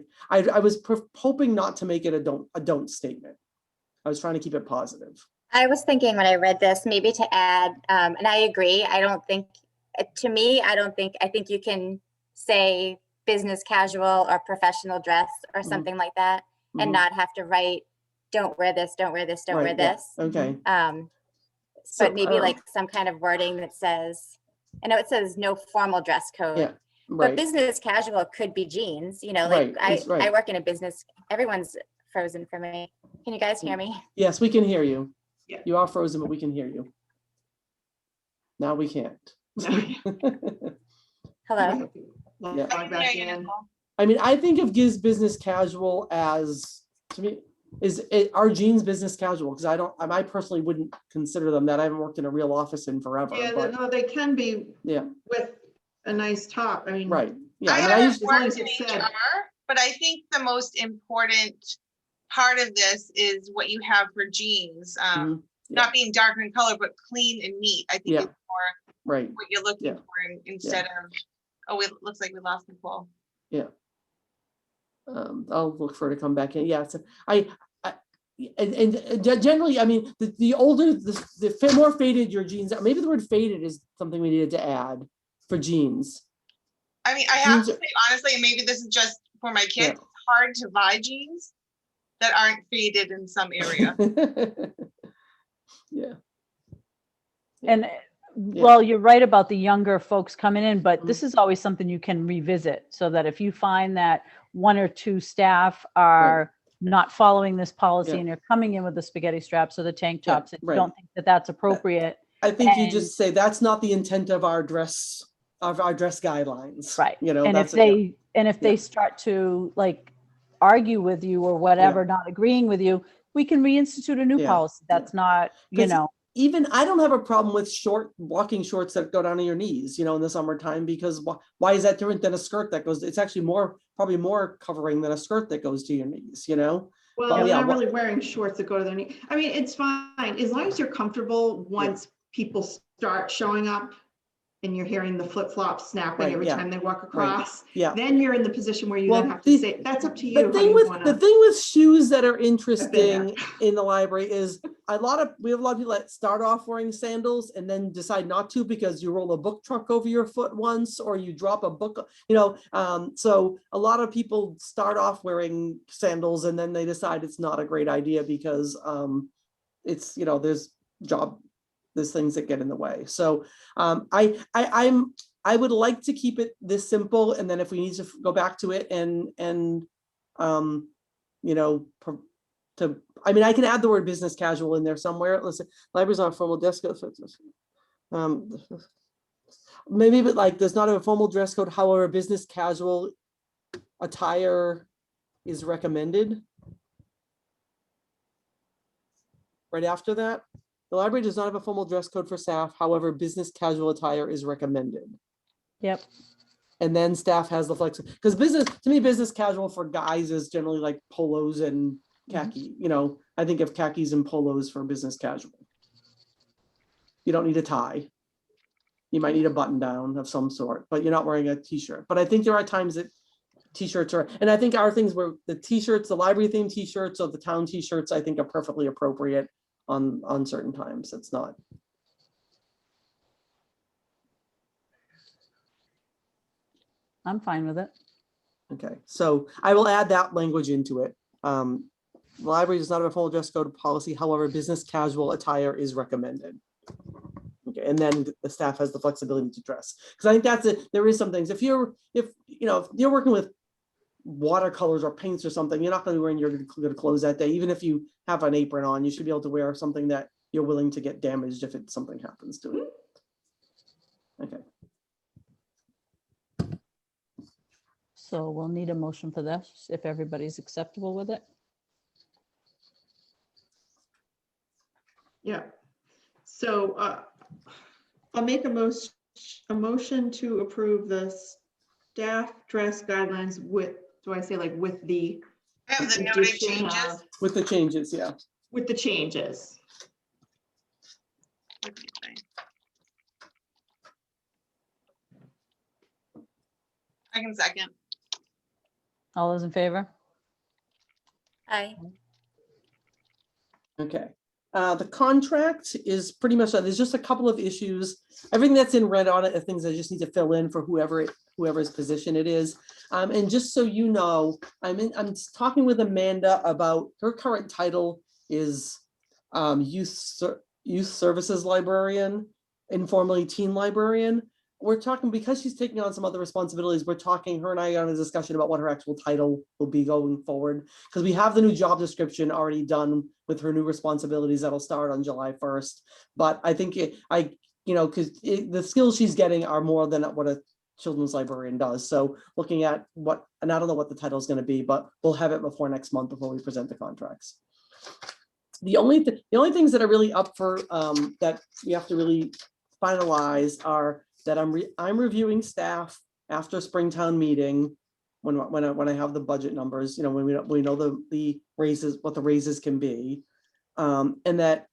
was hoping not to make it a don't statement. I was trying to keep it positive. I was thinking when I read this, maybe to add, and I agree, I don't think, to me, I think you can say business casual or professional dress or something like that, and Mhm. not have to write, don't wear this, don't wear this, don't wear Right, yeah, this. okay. So, But maybe like some kind of wording that says, I know it says no formal dress yeah, code, but right, business casual could be jeans, you know, like right, it's I right. work in a business, everyone's frozen for me. Can you guys hear me? Yes, we can hear you. Yeah. You are frozen, but we can hear you. Now we can't. Hello? Yeah. I can hear you, Nicole. I mean, I think of Giz business casual as, to me, are jeans business casual? Because I personally wouldn't consider them that. I haven't worked in a real office in forever, Yeah, but no, they can be yeah, with a nice top. I mean. right. Yeah, I I mean, haven't as long worked as in it's said. HR, but I think the most important part of this is what you have for jeans. Mhm, yeah. Not being darker in color, but clean and neat. I think Yeah. it's more right. what you're looking Yeah. for instead of, oh, it looks like we lost Nicole. Yeah. I'll look for her to come back in. Yeah, it's and generally, I mean, the older, the more faded your jeans are, maybe the word faded is something we needed to add for jeans. I mean, I have Jeans to are- say honestly, and maybe this is just for my kids, Yeah. it's hard to buy jeans that aren't faded in some area. Yeah. And Yeah. well, you're right about the younger folks coming in, but Mhm. this is always something you can revisit so that if you find that one or two staff are not following this policy Yeah. and you're coming in with the spaghetti straps or the tank Yeah, tops and you right. don't think that that's appropriate, I think you And- just say that's not the intent of our dress guidelines. right? You know, And that's if they Yeah. start to like argue with you or whatever, not agreeing with you, we can reinstitute a new Yeah, policy. That's not, you 'Cause know, even I don't have a problem with walking shorts that go down to your knees, you know, in the summertime, because why is that different than a skirt that goes, it's actually probably more covering than a skirt that goes to your knees, you know? Well, But they're yeah, not really wearing shorts that go to their knee. I mean, it's fine, as long as you're comfortable once people start showing up and you're hearing the flip-flops snapping Right, every yeah, time they walk across, yeah. then you're in the position where you Well, then have to say, that's up to you. The how thing you with wanna- shoes that are there. interesting in the library is we have a lot of people that start off wearing sandals and then decide not to because you roll a book truck over your foot once or you drop a book, you know. So a lot of people start off wearing sandals and then they decide it's not a great idea because it's, you know, there's things that get in the way. So I would like to keep it this simple, and then if we need to go back to it and you know, I mean, I can add the word business casual in there somewhere. Listen, libraries on formal dress code. Maybe, but like, there's not a formal dress code. However, business casual attire is recommended. Right after that, the library does not have a formal dress code for staff. However, business casual attire is recommended. yep. And then staff has the flex, because to me, business casual for guys is generally like polos and khaki. You know, I think of khakis and polos for business casual. You don't need a tie. You might need a button down of some sort, but you're not wearing a t-shirt. But I think there are times that t-shirts are, and I think our things where the t-shirts, the library themed t-shirts or the town t-shirts, I think are perfectly appropriate on certain times. It's not. I'm fine with it. Okay, so I will add that language into it. The library does not have a formal dress code policy. However, business casual attire is recommended. Okay, and then the staff has the flexibility to dress. Because I think that's it. There is some things. If you're working with watercolors or paints or something, you're not going to be wearing your good clothes that day. Even if you have an apron on, you should be able to wear something that you're willing to get damaged if something happens to it. Okay. So we'll need a motion for this if everybody's acceptable with it. Yeah. So I'll make a motion to approve the staff dress guidelines with, do I say like with the I have the noted addition changes. of- With the changes, yeah. with the changes? What do you think? I can second. All those in favor? Aye. Okay. The contract is pretty much, there's just a couple of issues. Everything that's in red on it are things I just need to fill in for whoever's position it is. And just so you know, I'm talking with Amanda about her current title is youth services librarian, informally teen librarian. We're talking, because she's taking on some other responsibilities, we're talking, her and I are on a discussion about what her actual title will be going forward. Because we have the new job description already done with her new responsibilities that'll start on July 1st. But I think because the skills she's getting are more than what a children's librarian does. So looking at what, and I don't know what the title is going to be, but we'll have it before next month before we present the contracts. The only things that are really up for that we have to really finalize are that I'm reviewing staff after Springtown meeting when I have the budget numbers, when we know the raises, what the raises can be, and that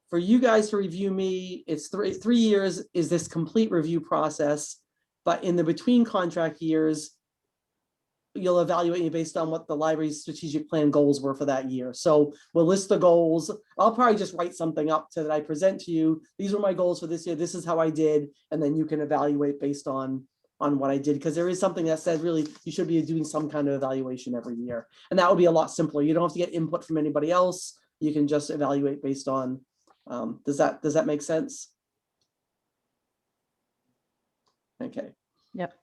for you guys to review me, it's 3 years is this complete review process, but in the between contract years, you'll evaluate me based on what the library's strategic plan goals were for that year. So we'll list the goals. I'll probably just write something up that I present to you. These were my goals for this year. This is how I did. And then you can evaluate based on what I did. Because there is something that said really you should be doing some kind of evaluation every year. And that would be a lot simpler. You don't have to get input from anybody else. You can just evaluate based on, does that make sense? Okay. Yep.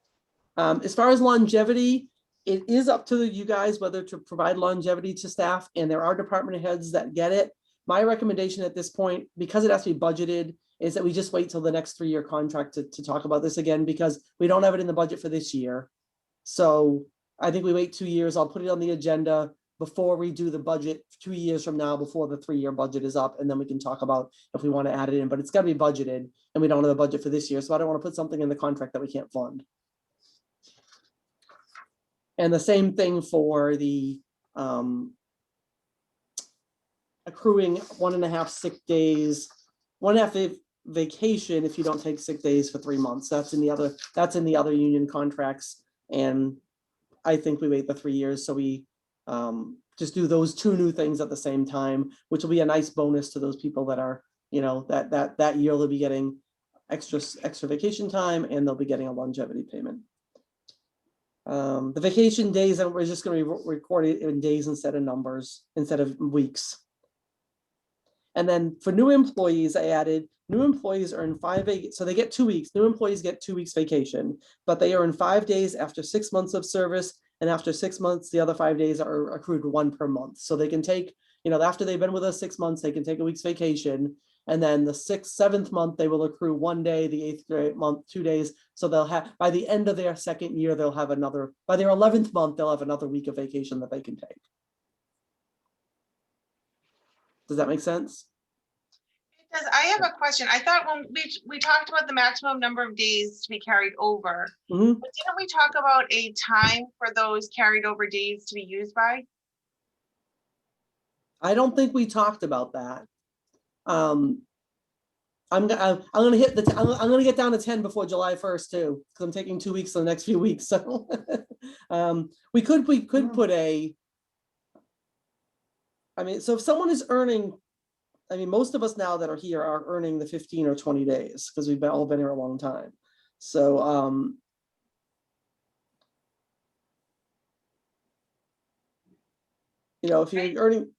As far as longevity, it is up to you guys whether to provide longevity to staff, and there are department heads that get it. My recommendation at this point, because it has to be budgeted, is that we just wait till the next 3-year contract to talk about this again, because we don't have it in the budget for this year. So I think we wait 2 years. I'll put it on the agenda before we do the budget 2 years from now, before the 3-year budget is up, and then we can talk about if we want to add it in, but it's got to be budgeted, and we don't have a budget for this year. So I don't want to put something in the contract that we can't fund. And the same thing for the accruing 1.5 sick days, 1.5 vacation if you don't take sick days for 3 months. That's in the other union contracts. And I think we wait the 3 years. So we just do those 2 new things at the same time, which will be a nice bonus to those people that are, that year they'll be getting extra vacation time, and they'll be getting a longevity payment. The vacation days, that we're just going to be recorded in days instead of numbers, instead of weeks. And then for new employees, I added new employees earn 5 days, so they get 2 weeks. New employees get 2 weeks vacation, but they earn 5 days after 6 months of service, and after 6 months, the other 5 days are accrued 1 per month. So they can take, after they've been with us 6 months, they can take a week's vacation. And then the 6th, 7th month, they will accrue 1 day, the 8th month, 2 days. So they'll have, by the end of their 2nd year, they'll have another, by their 11th month, they'll have another week of vacation that they can take. Does that make sense? It does. I have a question. I thought when we talked about the maximum number of days to be carried over, but didn't we talk about a time for those carried over days to be used by? I don't think we talked about that. I'm gonna get down to 10 before July 1st too, because I'm taking 2 weeks in the next few weeks. So we could put a, so if someone is earning, most of us now that are here are earning the 15 or 20 days because we've all been here a long time. So if you're earning,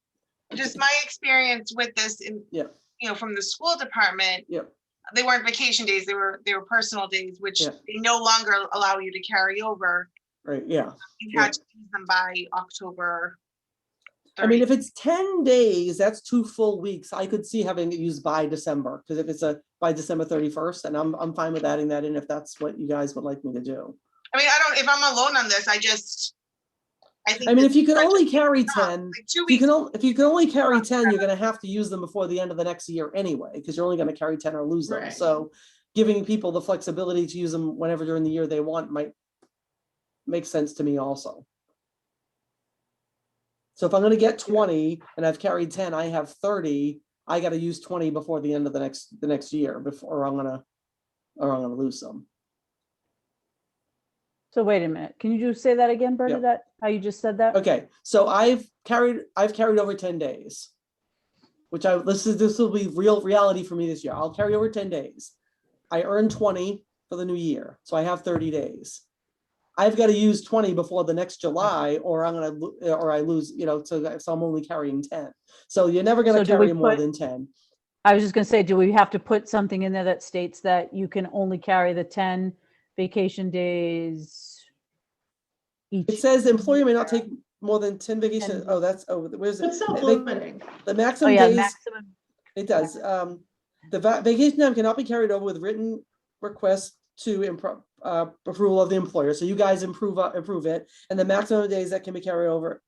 just my experience with this in, from the school department, they weren't vacation days, they were personal days, which they no longer allow you to carry over. Right. Yeah. You had to use them by October 30th. If it's 10 days, that's 2 full weeks. I could see having it used by December, because if it's by December 31st, and I'm fine with adding that in if that's what you guys would like me to do. If I'm alone on this, I think if you can only carry 10, like 2 if weeks. you can only carry 10, you're going to have to use them before the end of the next year anyway, because you're only going to carry 10 or lose them. Right. So giving people the flexibility to use them whenever during the year they want might make sense to me also. So if I'm going to get 20 and I've carried 10, I have 30. I gotta use 20 before the end of the next year before I'm gonna lose some. So wait a minute, can you just say that again, Bernadette? How you just said that? Okay, so I've carried over 10 days, which this will be reality for me this year. I'll carry over 10 days. I earn 20 for the new year, so I have 30 days. I've got to use 20 before the next July, or I lose, so I'm only carrying 10. So you're never going So to do we carry more put- than 10. I was just gonna say, do we have to put something in there that states that you can only carry the 10 vacation days It each? says the employer may not take more than 10 vacation. 10 Where's It's it? self-limiting. The Oh, maximum yeah, days. maximum. It does. The vacation time cannot be carried over with written request to approval of the employer. So you guys approve it, and the maximum days that can be carried over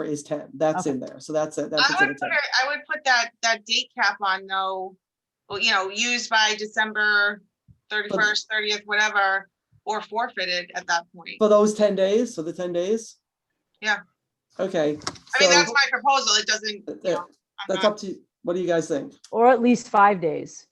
is 10. That's Okay. in there. So that's it. That's I what's in would the 10. I would put that date cap on though, well, used by December 31st, 30th, whatever, or forfeited at that point. For those 10 days. So the 10 days. Yeah. Okay. I mean, so that's my proposal. It doesn't, I'm that's not- up to you. What do you guys think? Or at least 5 days.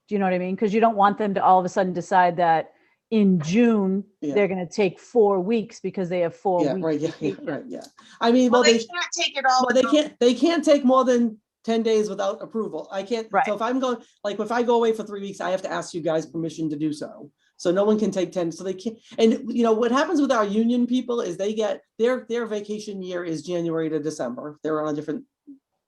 Do you know what I mean? Because you don't want them to all of a sudden decide that in June, Yeah. they're gonna take 4 weeks because they have 4 Yeah, weeks. right. Yeah, vacation. right. Yeah. I mean, well, well, they can't take it all. they without- can't take more than 10 days without approval. I can't. Right. So if I'm going, like, if I go away for 3 weeks, I have to ask you guys permission to do so. So no one can take 10. So they can't. And what happens with our union people is they get their vacation year is January to December. They're on a different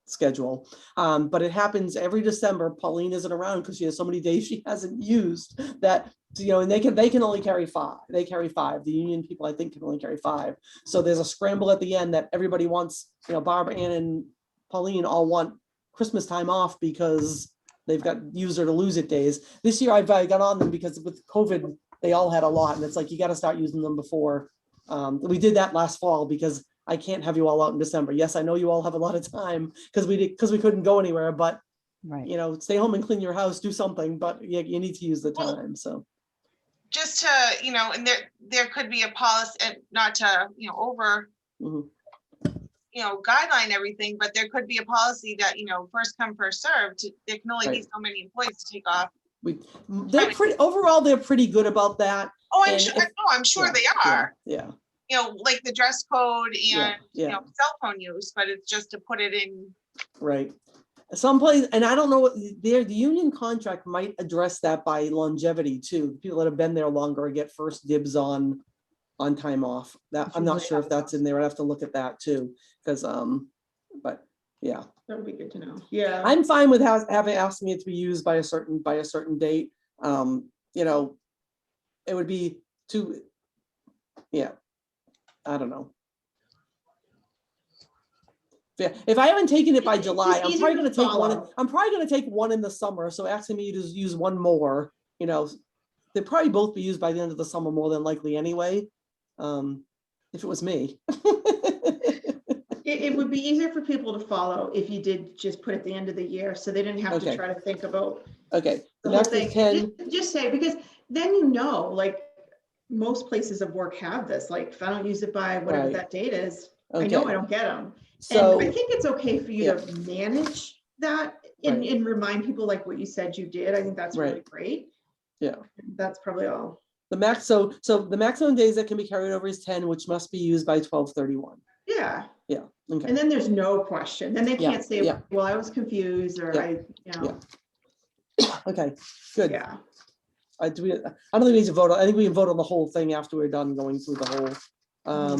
schedule. But it happens every December. Pauline isn't around because she has so many days she hasn't used that, and they can only carry 5. They carry 5. The union people, I think, can only carry 5. So there's a scramble at the end that everybody wants, Barb, Ann, and Pauline all want Christmas time off because they've got use or to lose it days. This year I got on them because with COVID, they all had a lot, and it's like, you got to start using them before. We did that last fall because I can't have you all out in December. Yes, I know you all have a lot of time because we couldn't go anywhere, but Right. stay home and clean your house, do something, but you need to use the Well, time. So just to, and there could be a policy, and not to, over, Mhm. guideline everything, but there could be a policy that, first come, first served. There can only be Right. so many employees to take off. they're pretty good about that. Oh, And I'm sure yeah, they are. Yeah. Like the dress code and, Yeah. cell phone use, but it's just to put it in. Right. Someplace, and I don't know what the union contract might address that by longevity too. People that have been there longer get first dibs on time off. That Which I'm not usually sure if happens. that's in there. I'd have to look at that too, because but yeah, That would be good to know. Yeah. I'm fine with having asking it to be used by a certain date. It would be too. Yeah, I don't know. Yeah, if I haven't taken it by It's July, I'm easier probably to going to take one. follow. I'm probably going to take one in the summer. So asking me to use one more, they'd probably both be used by the end of the summer more than likely anyway. If it was me. It would be easier for people to follow if you did just put at the end of the year, so they didn't have Okay. to try to think about Okay, the the whole next thing. is 10. Just say, because then like most places of work have this, like if I don't use it by whatever Right. that date is, I know Okay. I don't get them. So And I think it's okay for you yeah. to manage that Right. and remind people like what you said you did. I think that's really Right. great. Yeah. That's probably all. the max, so the maximum days that can be carried over is 10, which must be used by 12/31. Yeah. Yeah. Okay. And then there's no question. Then they Yeah, can't say, yeah. well, I was confused or Yeah. Okay. Good. yeah. I don't think we need to vote. I think we can vote on the whole thing after we're done going through the whole.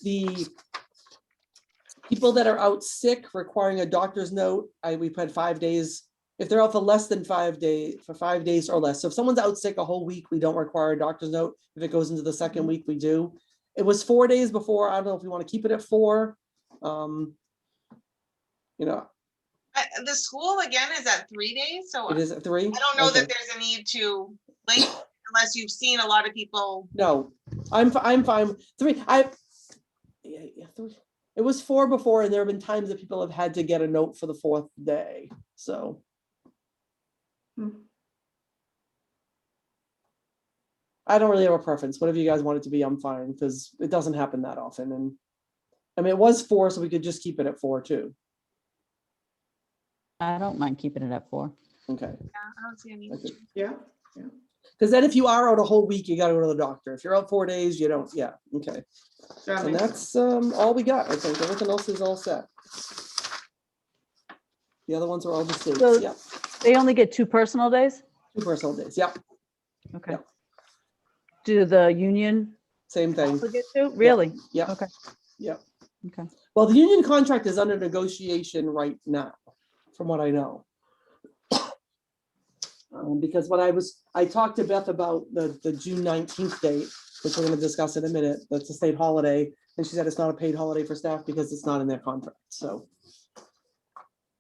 The people that are out sick requiring a doctor's note, we've had 5 days. If they're out for less than 5 days, for 5 days or less. So if someone's out sick a whole week, we don't require a doctor's note. If it goes into the second week, we do. It was 4 days before. I don't know if we want to keep it at 4. The school again is at 3 days, so It is at 3. I don't know Okay. that there's a need to link unless you've seen a lot of people. No, I'm fine. 3. Yeah, 3. It was 4 before, and there have been times that people have had to get a note for the 4th day. So. Hmm. I don't really have a preference. Whatever you guys want it to be, I'm fine, because it doesn't happen that often. And I mean, it was 4, so we could just keep it at 4 too. I don't mind keeping it at 4. Okay. Yeah, I don't see any. Okay. Yeah. Because then if you are out a whole week, you gotta go to the doctor. If you're out 4 days, you don't, yeah, okay. That And makes that's all we got, I think. Everything else is all set. The other ones are all the So- states, yeah. They only get 2 personal days? 2 personal days, yeah, Okay. Yeah. Do the union same thing, also get 2? Really? yeah, Okay. yeah. Okay. Well, the union contract is under negotiation right now, from what I know. Because when I talked to Beth about the June 19th date, which we're gonna discuss in a minute, that's a state holiday, and she said it's not a paid holiday for staff because it's not in their contract, so.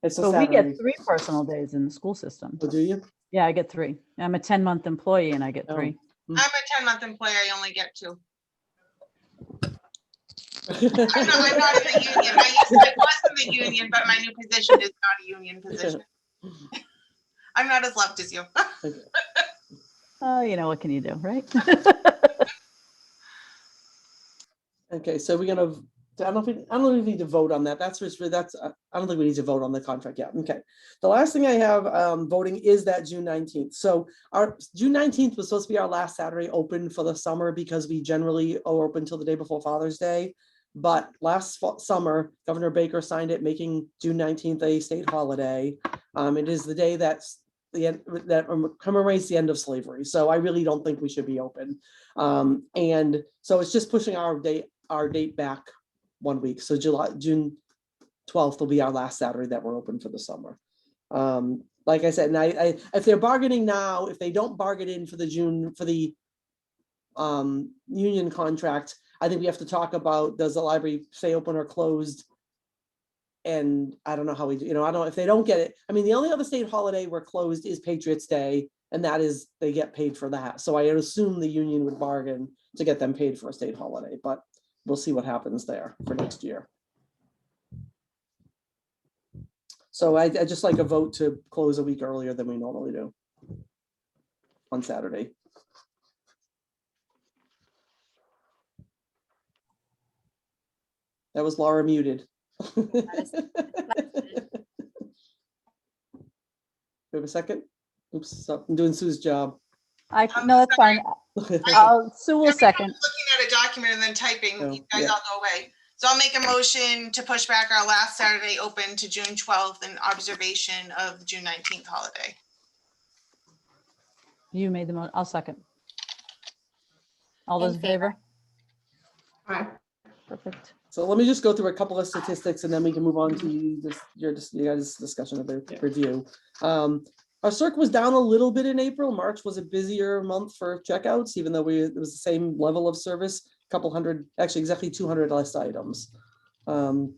It's a So we Saturday. get 3 personal days in the school system. Oh, do you? Yeah, I get 3. I'm a 10-month employee and I get Oh. 3. I'm a 10-month employee, I only get 2. I'm not in the union. I was in the union, but my new position is not a union position. I'm not as left as you. Oh, you know, what can you do, right? Okay, so we're gonna, I don't know if we need to vote on that. That's just, I don't think we need to vote on the contract yet. Okay. The last thing I have voting is that June 19th. So our June 19th was supposed to be our last Saturday open for the summer because we generally are open until the day before Father's Day. But last summer, Governor Baker signed it, making June 19th a state holiday. It is the day that commemorates the end of slavery. So I really don't think we should be open. And so it's just pushing our date back 1 week. So June 12th will be our last Saturday that we're open for the summer. Like I said, and if they're bargaining now, if they don't bargain in for the union contract, I think we have to talk about, does the library stay open or closed? And I don't know how we do, I don't know if they don't get it. I mean, the only other state holiday we're closed is Patriots Day, and that is, they get paid for that. So I would assume the union would bargain to get them paid for a state holiday, but we'll see what happens there for next year. So I just like a vote to close a week earlier than we normally do on Saturday. That was Laura muted. We have a second? Oops, I'm doing Sue's job. No, that's fine. Sue will second. Looking at a document and then typing, Oh, you guys yeah. all go away. So I'll make a motion to push back our last Saturday open to June 12th in observation of the June 19th holiday. You made the motion. I'll second. All In those in favor? Aye. Perfect. So let me just go through a couple of statistics and then we can move on to your guys' discussion of the review. Our circ was down a little bit in April. March was a busier month for checkouts, even though it was the same level of service, a couple hundred, actually exactly 200 less items. Although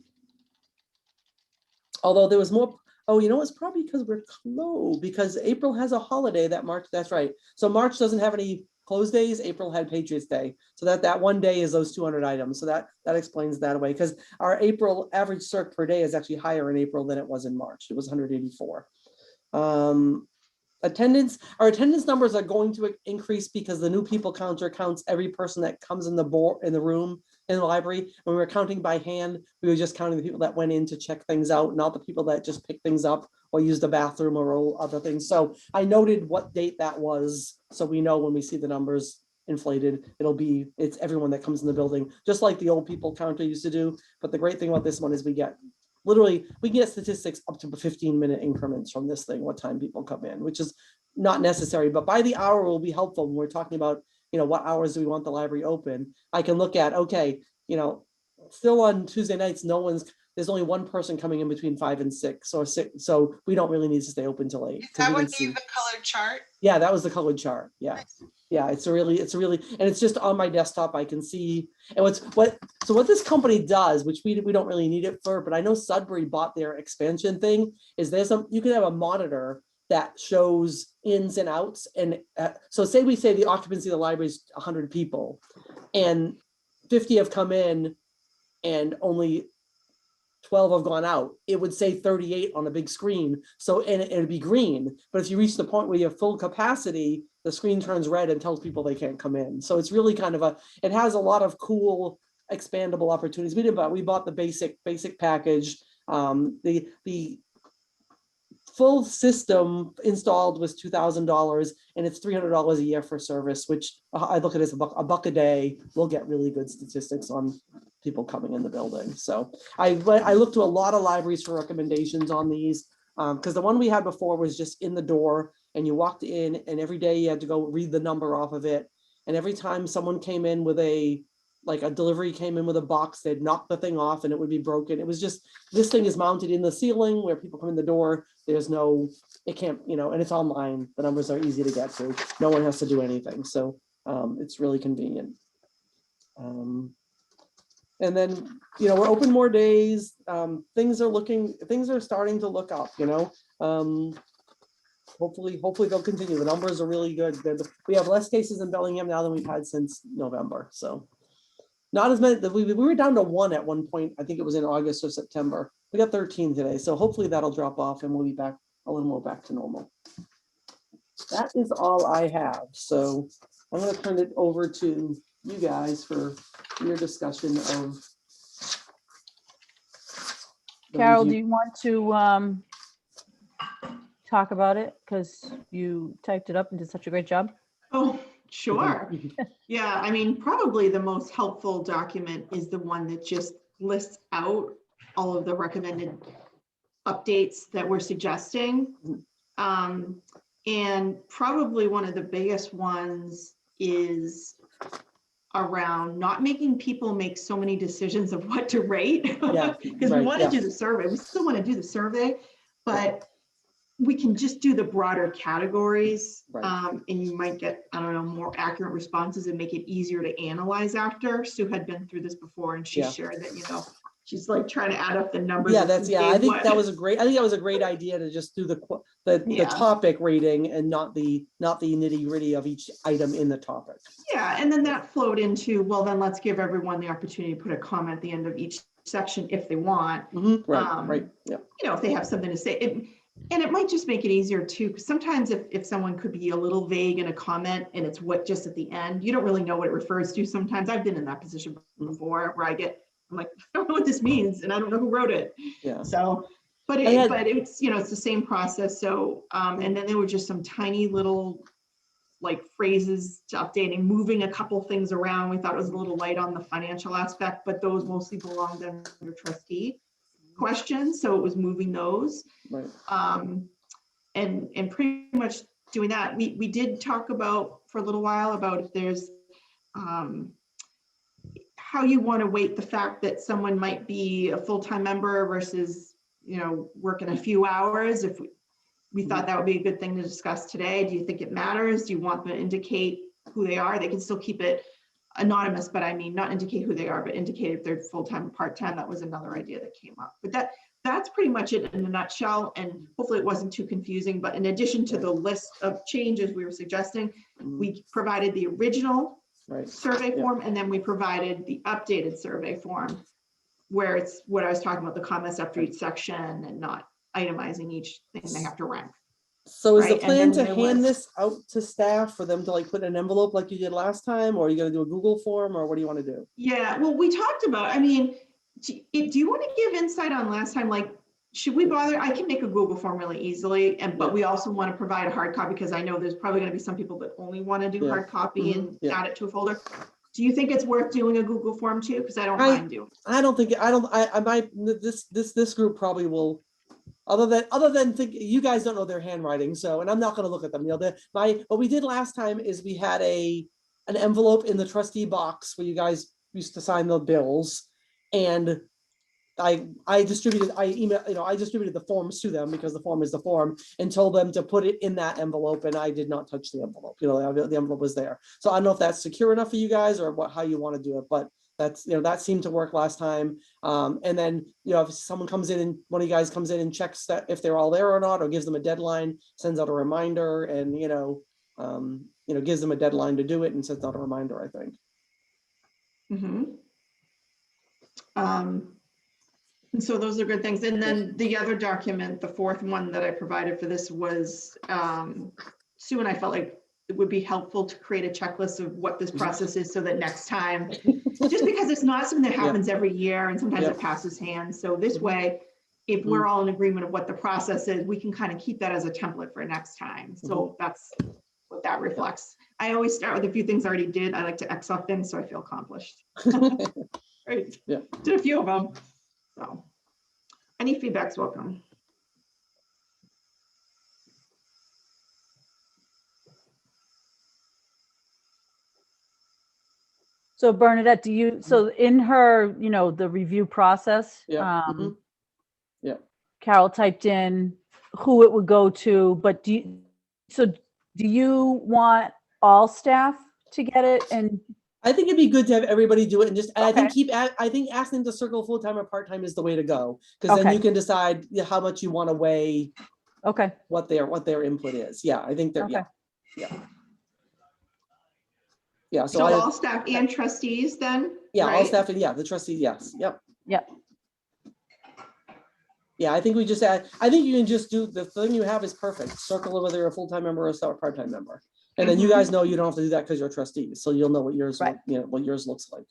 there was more, it's probably because we're closed, because April has a holiday that March, that's right. So March doesn't have any closed days. April had Patriots Day. So that one day is those 200 items. So that explains that away, because our April average circ per day is actually higher in April than it was in March. It was 184. Our attendance numbers are going to increase because the new people counter counts every person that comes in the room in the library. When we were counting by hand, we were just counting the people that went in to check things out, not the people that just picked things up or used the bathroom or other things. So I noted what date that was, so we know when we see the numbers inflated, it's everyone that comes in the building, just like the old people counter used to do. But the great thing about this one is we can get statistics up to 15-minute increments from this thing, what time people come in, which is not necessary, but by the hour will be helpful when we're talking about, what hours do we want the library open. I can look at, still on Tuesday nights, there's only one person coming in between 5 and 6 or 6. So we don't really need to stay open till 8. Is that what gave the colored chart? Yeah, that was the colored chart. Yeah. Nice. Yeah, it's really, and it's just on my desktop. I can see, and what this company does, which we don't really need it for, but I know Sudbury bought their expansion thing, is you can have a monitor that shows ins and outs. And so say the occupancy of the library is 100 people and 50 have come in and only 12 have gone out, it would say 38 on a big screen. So, and it'd be green. But if you reach the point where you have full capacity, the screen turns red and tells people they can't come in. So it's really kind of it has a lot of cool expandable opportunities. We bought the basic package. The full system installed was $2,000, and it's $300 a year for service, which I look at as a buck a day. We'll get really good statistics on people coming in the building. So I looked to a lot of libraries for recommendations on these, because the one we had before was just in the door, and you walked in, and every day you had to go read the number off of it. And every time someone came in with a delivery came in with a box, they'd knock the thing off and it would be broken. It was just, this thing is mounted in the ceiling where people come in the door. There's no, it can't, and it's online. The numbers are easy to get to. No one has to do anything. So it's really convenient. And then, we're open more days. Things are starting to look up, hopefully they'll continue. The numbers are really good. We have less cases in Bellingham now than we've had since November. So not as many. We were down to 1 at one point. I think it was in August or September. We got 13 today. So hopefully that'll drop off and we'll be back a little more back to normal. That is all I have. So I'm going to turn it over to you guys for your discussion of. Carol, do you want to talk about it? Because you typed it up and did such a great job. Oh, sure. Yeah, I mean, probably the most helpful document is the one that just lists out all of the recommended updates that we're suggesting. And probably one of the biggest ones is around not making people make so many decisions of what to rate. Because we want to do the survey. We still want to do the survey, but we can just do the broader categories, and you might get, I don't know, more accurate responses and make it easier to analyze after. Sue had been through this before, and she shared that, she's like trying to add up the numbers. I think that was a great idea to just do the topic rating and not the nitty gritty of each item in the topic. Yeah, and then that flowed into, well, then let's give everyone the opportunity to put a comment at the end of each section if they want. Right. Yeah. If they have something to say. And it might just make it easier too, because sometimes if someone could be a little vague in a comment and it's what just at the end, you don't really know what it refers to. Sometimes I've been in that position before where I'm like, I don't know what this means and I don't know who wrote it. Yeah. So, but it's, it's the same process. So, and then there were just some tiny little like phrases to updating, moving a couple things around. We thought it was a little light on the financial aspect, but those mostly belonged under trustee questions, so it was moving those, right. And pretty much doing that. We did talk about for a little while about if there's how you want to weight the fact that someone might be a full-time member versus working a few hours. If we thought that would be a good thing to discuss today. Do you think it matters? Do you want them to indicate who they are? They can still keep it anonymous, but I mean, not indicate who they are, but indicate if they're full-time or part-time. That was another idea that came up, but that's pretty much it in a nutshell. And hopefully it wasn't too confusing, but in addition to the list of changes we were suggesting, we provided the original survey form, and then we provided the updated survey form where it's what I was talking about, the comments after each section and not itemizing each thing they have to rank. So is the plan to hand this out to staff for them to like put in an envelope like you did last time, or are you going to do a Google form, or what do you want to do? Yeah, well, we talked about, I mean, do you want to give insight on last time? Like, should we bother? I can make a Google form really easily, but we also want to provide a hard copy because I know there's probably going to be some people that only want to do hard copy and add it to a folder. Do you think it's worth doing a Google form too? Because I don't mind doing it. I might, this group probably will. Other than think you guys don't know their handwriting, so, and I'm not going to look at them. What we did last time is we had an envelope in the trustee box where you guys used to sign the bills, and I distributed the forms to them because the form is the form, and told them to put it in that envelope, and I did not touch the envelope. The envelope was there, so I don't know if that's secure enough for you guys or how you want to do it, but. That's, that seemed to work last time. And then, if someone comes in and one of you guys comes in and checks that if they're all there or not, or gives them a deadline, sends out a reminder, and, gives them a deadline to do it and sends out a reminder, I think. And so those are good things. And then the other document, the fourth one that I provided for this was, Sue and I felt like it would be helpful to create a checklist of what this process is so that next time, just because it's not something that happens every year and sometimes it passes hands. So this way, if we're all in agreement of what the process is, we can kind of keep that as a template for next time. So that's what that reflects. I always start with a few things I already did. I like to X off things so I feel accomplished. Right. Yeah. Did a few of them. So any feedback's welcome. So Bernadette, do you, so in her, you know, the review process, Yeah. Mhm. Yeah. Carol typed in who it would go to, but so do you want all staff to get it? And I think it'd be good to have everybody do it and just, and I think Okay. I think asking them to circle full-time or part-time is the way to go. Because then Okay. you can decide how much you want to weigh okay, what their input is. Yeah, I think that, okay. yeah. So I, all staff and trustees then? yeah, all right? staff and yeah, the trustees, yes, yep. Yep. Yeah, I think we just add, I think you can just do, the thing you have is perfect. Circle whether you're a full-time member or a part-time member. And then you guys know you don't have to do that because you're trustees. So you'll know what yours, Right. what yours looks like.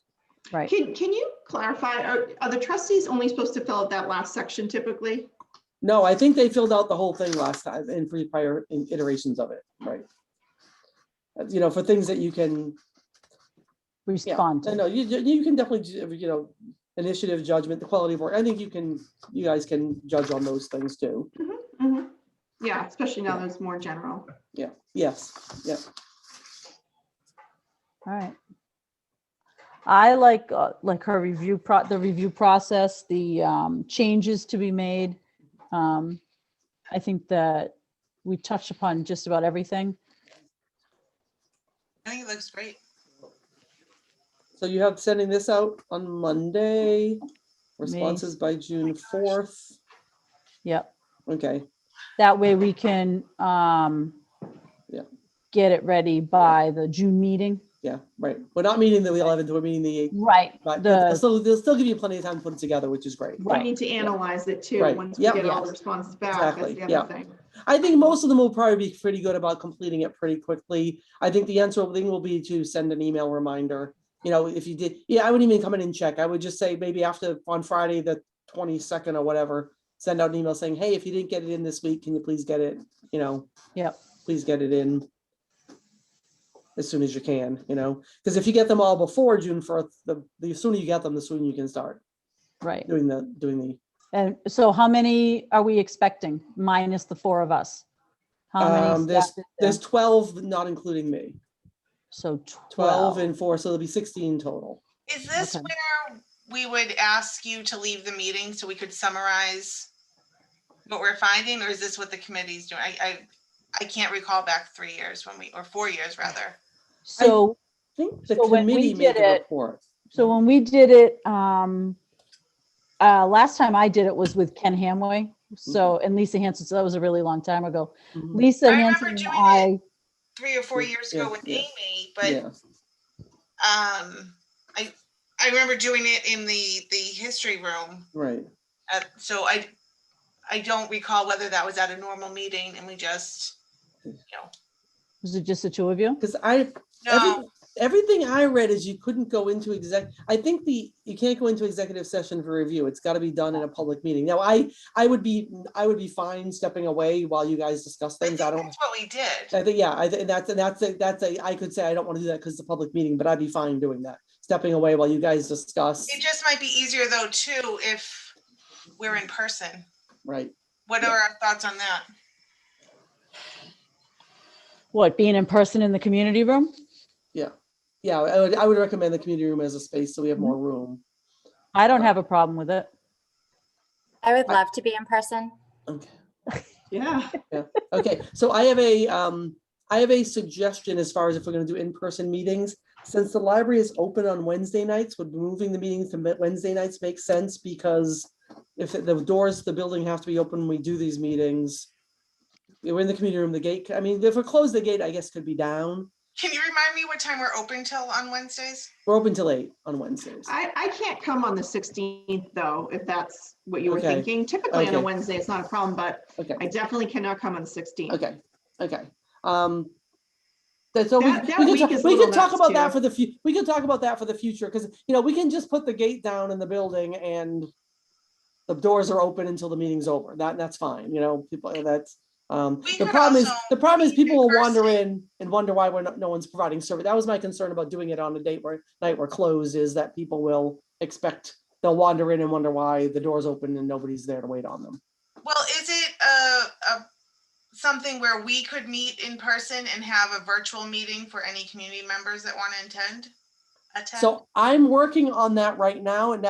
Right. Can you clarify, are the trustees only supposed to fill out that last section typically? No, I think they filled out the whole thing last time in prior iterations of it, right? For things that you can, Respond I to. know, you can definitely, initiative, judgment, the quality of work. I think you guys can judge on those things too. Yeah, especially now that it's more general. Yeah, yes, yeah. All right. I like her the review process, the changes to be made. I think that we touched upon just about everything. I think it looks great. So you have sending this out on Monday, responses by June 4th. Yep. Okay, That way we can Yeah. get it ready by the June meeting. yeah, right. We're not meeting the 11th, we're meeting the 8th. Right. But they'll still give you plenty of time to put it together, which is great. We need to analyze it too, Right. once we Yep. get all Yes. the responses back, Exactly. that's the other thing. I think most of them will probably be pretty good about completing it pretty quickly. I think the answer thing will be to send an email reminder. If you did, I wouldn't even come in and check. I would just say maybe on Friday, the 22nd or whatever, send out an email saying, hey, if you didn't get it in this week, can you please get it, Yep. please get it in as soon as you can, because if you get them all before June 4th, the sooner you get them, the sooner you can start Right. doing the. And so how many are we expecting minus the 4 of us? How many? There's 12, not including me. So 12 and 4, so there'll be 16 total. Is this Okay. where we would ask you to leave the meeting so we could summarize what we're finding, or is this what the committee's doing? I can't recall back 3 years or 4 years rather. So I think the So when we committee made did the it- report. So when we did it, last time I did it was with Ken Hamway. So, and Lisa Hanson, so that was a really long time ago. Mhm. Lisa I remember Hanson and doing I, 3 or 4 years ago Yeah, with yeah. Amy, but Yeah, I remember doing it in the history room. right. So I don't recall whether that was at a normal meeting and we just, was it just the 2 of you? Because no. everything I read is you couldn't go into I think you can't go into executive session for review. It's got to be done in a public meeting. Now, I would be fine stepping away while you guys discuss I things. think I don't. that's what we did. I think, yeah, I could say I don't want to do that because it's a public meeting, but I'd be fine doing that. Stepping away while you guys discuss. It just might be easier though too if we're in person. Right. What are our thoughts on that? What, being in person in the community room? Yeah, I would recommend the community room as a space so we have more room. I don't have a problem with it. I would love to be in person. Okay. Yeah. Okay, so I have a suggestion as far as if we're going to do in-person meetings. Since the library is open on Wednesday nights, would moving the meetings to Wednesday nights make sense? Because if the doors to the building have to be open when we do these meetings, we're in the community room, the gate, I mean, if we close the gate, I guess could be down. Can you remind me what time we're open till on Wednesdays? We're open till 8 on Wednesdays. I can't come on the 16th though, if that's what you were Okay. thinking. Typically on a Okay. Wednesday, it's not a problem, but Okay, I definitely cannot come on the 16th. okay. That's all. That We week can is talk, a little talk nuts, about that too. for the we can talk about that for the future because we can just put the gate down in the building and the doors are open until the meeting's over. That's fine, people, that's, We the could problem is, also meet people in will wander person. in and wonder why no one's providing service. That was my concern about doing it on a night we're closed, is that people will they'll wander in and wonder why the door's open and nobody's there to wait on them. Well, is it something where we could meet in person and have a virtual meeting for any community members that want to attend? So I'm working on that right now, and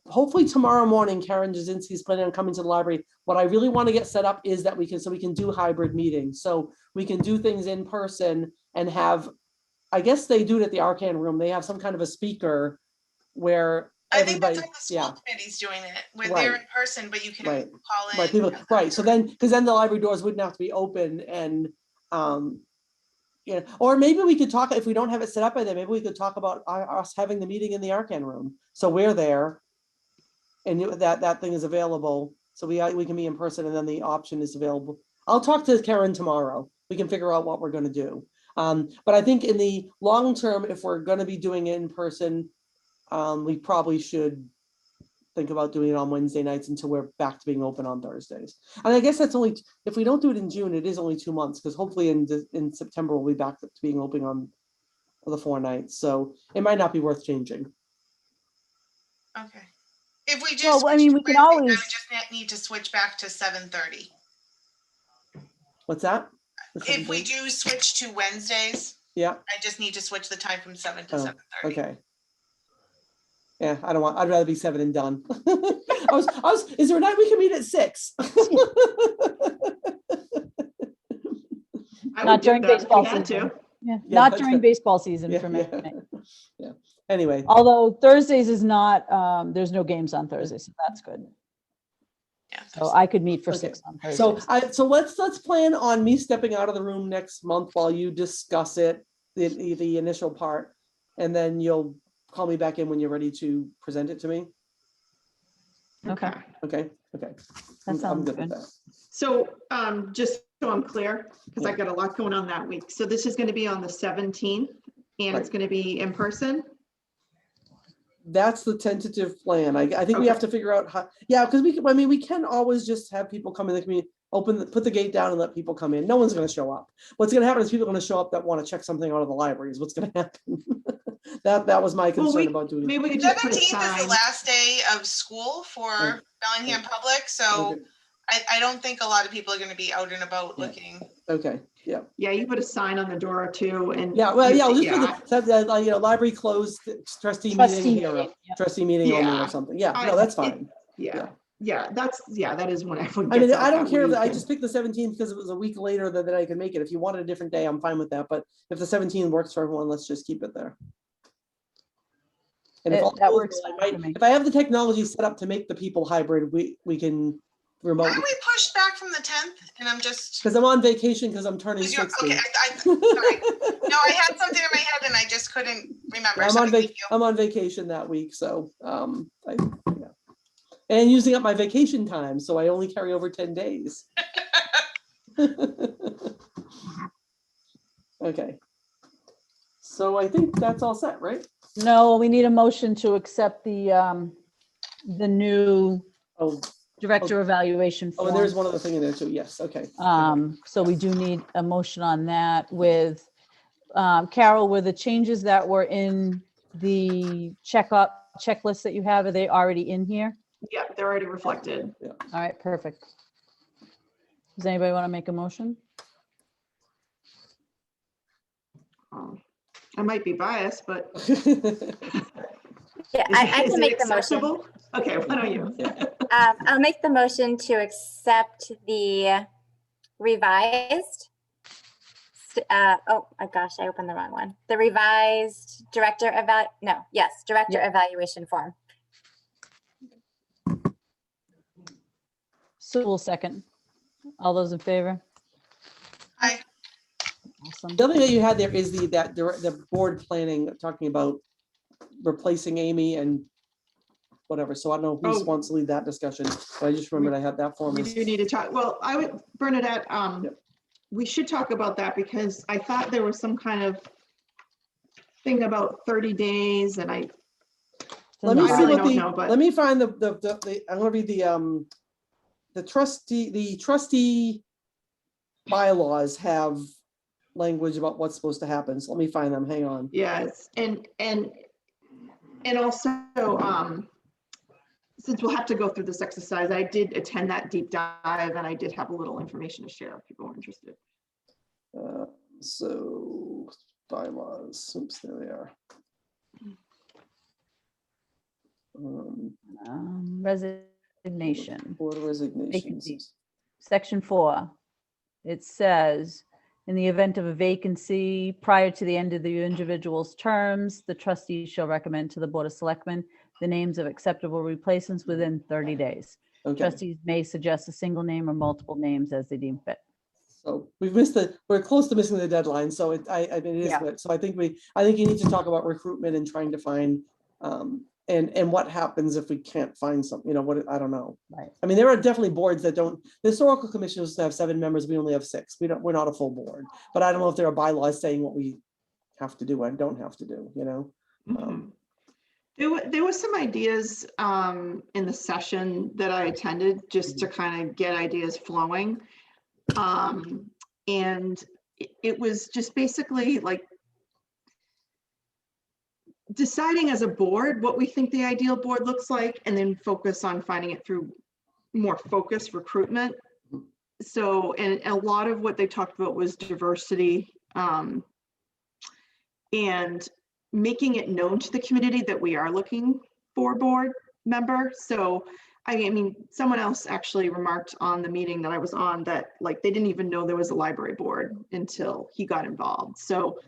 hopefully tomorrow morning, Karen Jasinski is planning on coming to the library. What I really want to get set up is that we can do hybrid meetings. So we can do things in person and have, I guess they do it at the Arcan room. They have some kind of a speaker where I think that's everybody, how the school committee's doing it, where Right. they're in person, but you can Right. call in. right, people, right. So then, because then the library doors wouldn't have to be open and, or maybe we could talk, if we don't have it set up by then, maybe we could talk about us having the meeting in the Arcan room. So we're there and that thing is available. So we can be in person, and then the option is available. I'll talk to Karen tomorrow. We can figure out what we're going to do. But I think in the long term, if we're going to be doing it in person, we probably should think about doing it on Wednesday nights until we're back to being open on Thursdays. And I guess that's only, if we don't do it in June, it is only 2 months, because hopefully in September we'll be back to being open on the 4 nights. So it might not be worth changing. Okay. If we do, Well, I mean, we can I always, would just need to switch back to 7:30. What's that? If we do switch to Wednesdays, Yeah. I just need to switch the time from 7 to Oh, 7:30. okay. Yeah, I'd rather be 7 and done. Is there a night we can meet at 6? I Not would do during that if baseball we had season. to. yeah, Yeah, not that's during right. baseball season Yeah, for me. yeah. Anyway, Although Thursdays is not, there's no games on Thursdays, so that's good. Yeah. So I could meet for Okay. 6 on Thursdays. so let's plan on me stepping out of the room next month while you discuss it, the initial part, and then you'll call me back in when you're ready to present it to me. Okay. Okay. I'm sounds good with good. that. So just so I'm clear, because I've got a lot going on that week. So this is going to be on the 17th, and it's Right. going to be in person. That's the tentative plan. I think we Okay. have to figure out how, because we can always just have people come in the community, put the gate down and let people come in. No one's going to show up. What's going to happen is people are going to show up that want to check something out of the library is what's going to happen. that was my concern about doing it. Maybe we could just put a 17th is sign. the last day of school for Bellingham Public, so Okay. I don't think a lot of people are going to be out and about looking. Okay, yeah. Yeah, you put a sign on the door too, and I'll just put the library closed, trustee meeting here, meeting, yeah. trustee meeting only Yeah. or something. Yeah, no, that's fine. Yeah, that is when everyone I mean, gets out I don't that care if week I and- just picked the 17th because it was a week later that I could make it. If you wanted a different day, I'm fine with that. But if the 17th works for everyone, let's just keep it there. And if all That goes works well, fine for me. if I have the technology set up to make the people hybrid, we can Why remote, don't we push back from the 10th? And I'm just. because I'm on vacation because I'm turning Okay, 60. sorry. No, I had something in my head and I just couldn't remember. I'm on vacation that week, so and using up my vacation time, so I only carry over 10 days. Okay. So I think that's all set, right? No, we need a motion to accept the new Oh, director evaluation and form. there's one other thing in there too. Yes, okay. So we do need a motion on that with, Carol, were the changes that were in the checklist that you have, are they already in here? Yeah, they're already reflected. Yeah. All right, perfect. Does anybody want to make a motion? I might be biased, but Yeah, I is can it make the motion. acceptable? Okay, why don't you? I'll make the motion to accept the revised, oh my gosh, I opened the wrong one. The revised director evaluation form. So we'll second. All those in favor? Hi. Awesome. The other thing that you had there is the board planning, talking about replacing Amy and whatever. So I don't know who Oh. wants to lead that discussion, but I just remembered I had that form. We do need to talk, well, I would, Bernadette, we should talk about that because I thought there was some kind of thing about 30 days and in Let me the see I really what don't the, know, but- let me find I'm gonna read the trustee bylaws have language about what's supposed to happen. So let me find them. Hang on. Yes, and also, since we'll have to go through this exercise, I did attend that deep dive and I did have a little information to share if people are interested. So bylaws, oops, there they are. Resignation. Board of resignations. Vacancies. Section 4, it says, in the event of a vacancy prior to the end of the individual's terms, the trustees shall recommend to the Board of Selectmen the names of acceptable replacements within 30 days. Okay, Trustees may suggest a single name or multiple names as they deem fit. so we're close to missing the deadline, so I mean, it is Yeah. good. So I think you need to talk about recruitment and trying to find, and what happens if we can't find something, I don't know. Right. I mean, there are definitely boards that don't, the historical commission used to have 7 members, we only have 6. We're not a full board, but I don't know if there are bylaws saying what we have to do and don't have to do, There was some ideas in the session that I attended just to kind of get ideas flowing. And it was just basically like deciding as a board what we think the ideal board looks like, and then focus on finding it through more focused recruitment. So, and a lot of what they talked about was diversity, and making it known to the community that we are looking for a board member. So, I mean, someone else actually remarked on the meeting that I was on that like they didn't even know there was a library board until he got involved. So,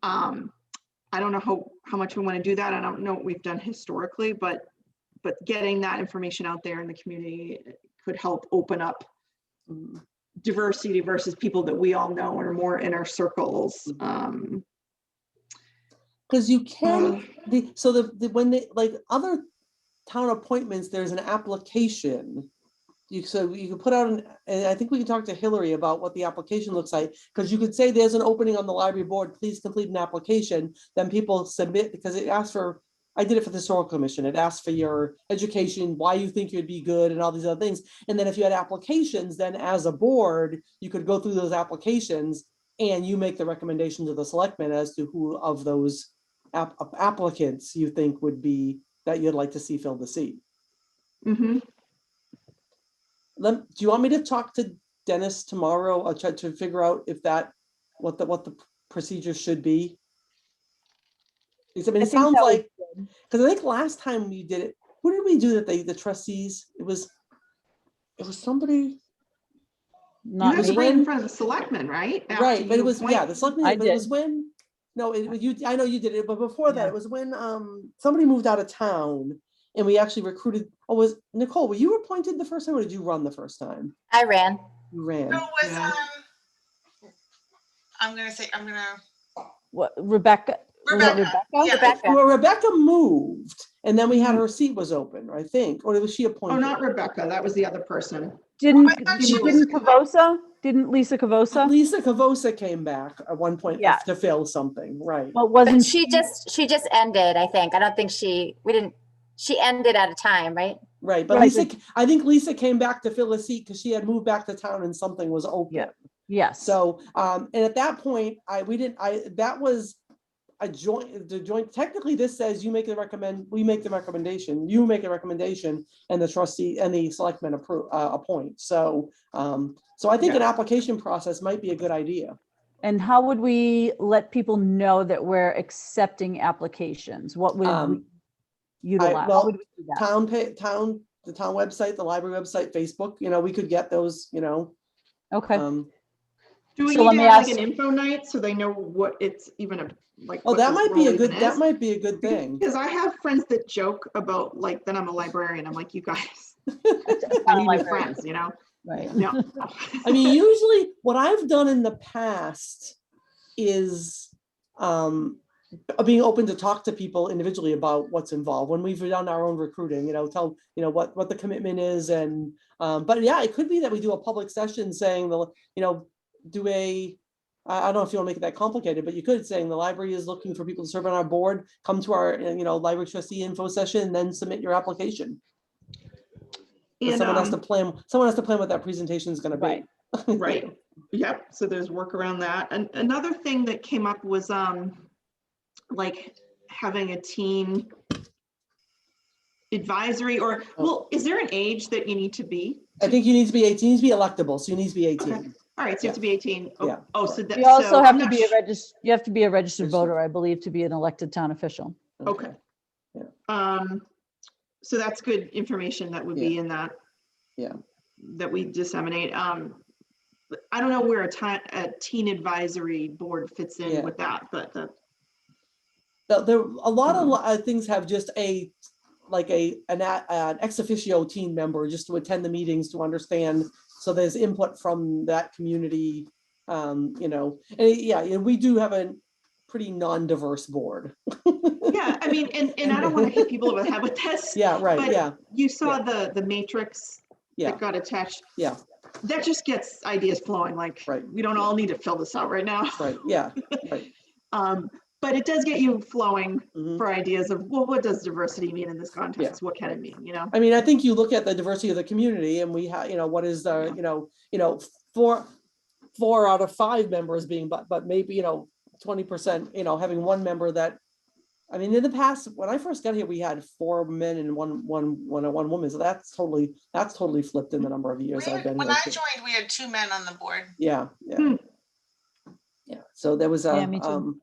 I don't know how much we want to do that. I don't know what we've done historically, but getting that information out there in the community could help open up diversity versus people that we all know and are more in our circles. Because you can, when they, like other town appointments, there's an application. So you can put out and I think we can talk to Hillary about what the application looks like, because you could say there's an opening on the library board, please complete an application, then people submit, because it asks for, I did it for the historical commission, it asks for your education, why you think you'd be good and all these other things. And then if you had applications, then as a board, you could go through those applications and you make the recommendation to the selectmen as to who of those applicants you think would be, that you'd like to see fill the seat. Mm-hmm. Do you want me to talk to Dennis tomorrow? I'll try to figure out if what the procedure should be. Because I mean, I it think sounds that was like, because I think last time we did it, who did we do that? The trustees, it was somebody, You Not have to me. bring it in front of the selectmen, right? After right, but you it was, appoint. the selectmen, I but it was did. when, no, I know you did it, but before that, Yeah. it was when somebody moved out of town and we actually recruited, was Nicole, were you appointed the first time or did you run the first time? I ran. You ran. So was, Yeah. I'm gonna, What, Rebecca? Was it Rebecca, Rebecca? yeah. Rebecca. Well, Rebecca moved and then we had her seat was open, I think, or was she Oh, appointed? not Rebecca. That was the other person. Didn't, I thought she was- didn't Cavosa? Didn't Lisa Cavosa? Lisa Cavosa came back at one point Yeah. to fill something, right? Well, But wasn't she just ended, I think. I don't think she ended at a time, right? Right, but Right, Lisa, I think Lisa came back to fill a seat because she had moved back to town and something was open. Yeah. Yes. So, and at that point, that was a joint, technically this says we make the recommendation, you make a recommendation and the trustee and the selectmen appoint. So, so I think an application process might be a good idea. And how would we let people know that we're accepting applications? What would we utilize? How would we do that? The town website, the library website, Facebook, we could get those, Okay. Do we So need let to me have like ask- an info night so they know what it's even like? oh, what that this might be role a good, even that is? might be a good thing. Because I have friends that joke about like that I'm a librarian. I'm like, you guys, I Town need new librarian. friends, Right. No. I mean, usually what I've done in the past is being open to talk to people individually about what's involved when we've done our own recruiting, tell, what the commitment is. And, but yeah, it could be that we do a public session saying do I don't know if you want to make it that complicated, but you could saying the library is looking for people to serve on our board, come to our, library trustee info session, and then submit your application. But And, someone has to plan what that presentation is going to be. Right. right, yep, so there's work around that. And another thing that came up was, like having a teen advisory or, well, is there an age that you need to be? I think you need to be 18, you need to be electable, so you need to be 18. Okay. All right, so you have to be 18. Oh, Yeah. oh, so that. You also so have I'm to not be a su- you have to be a registered Registered. voter, I believe, to be an elected town official. Okay. So that's good information that would be in that. Yeah. That we disseminate. I don't know where a teen advisory board fits in Yeah. with that, but There a lot of things have just an ex officio team member just to attend the meetings to understand. So there's input from that community, and we do have a pretty non-diverse board. yeah, I mean, and I don't want to hit people over the head with this. Yeah, right, But yeah, you saw the matrix yeah, that got attached. yeah, That just gets ideas flowing, like, Right. we don't all need to fill this out right now. right, yeah, right. But it does get you flowing Mhm. for ideas of, well, what does diversity mean in this context? What can it mean, I mean, I think you look at the diversity of the community and we have, what is the, 4 out of 5 members being, but maybe, 20%, having one member that, I mean, in the past, when I first got here, we had 4 men and one woman. So that's totally flipped in the number of years I've been When here. I joined, we had 2 men on the board. Yeah, yeah. Hmm. Yeah, so there was Yeah, me too.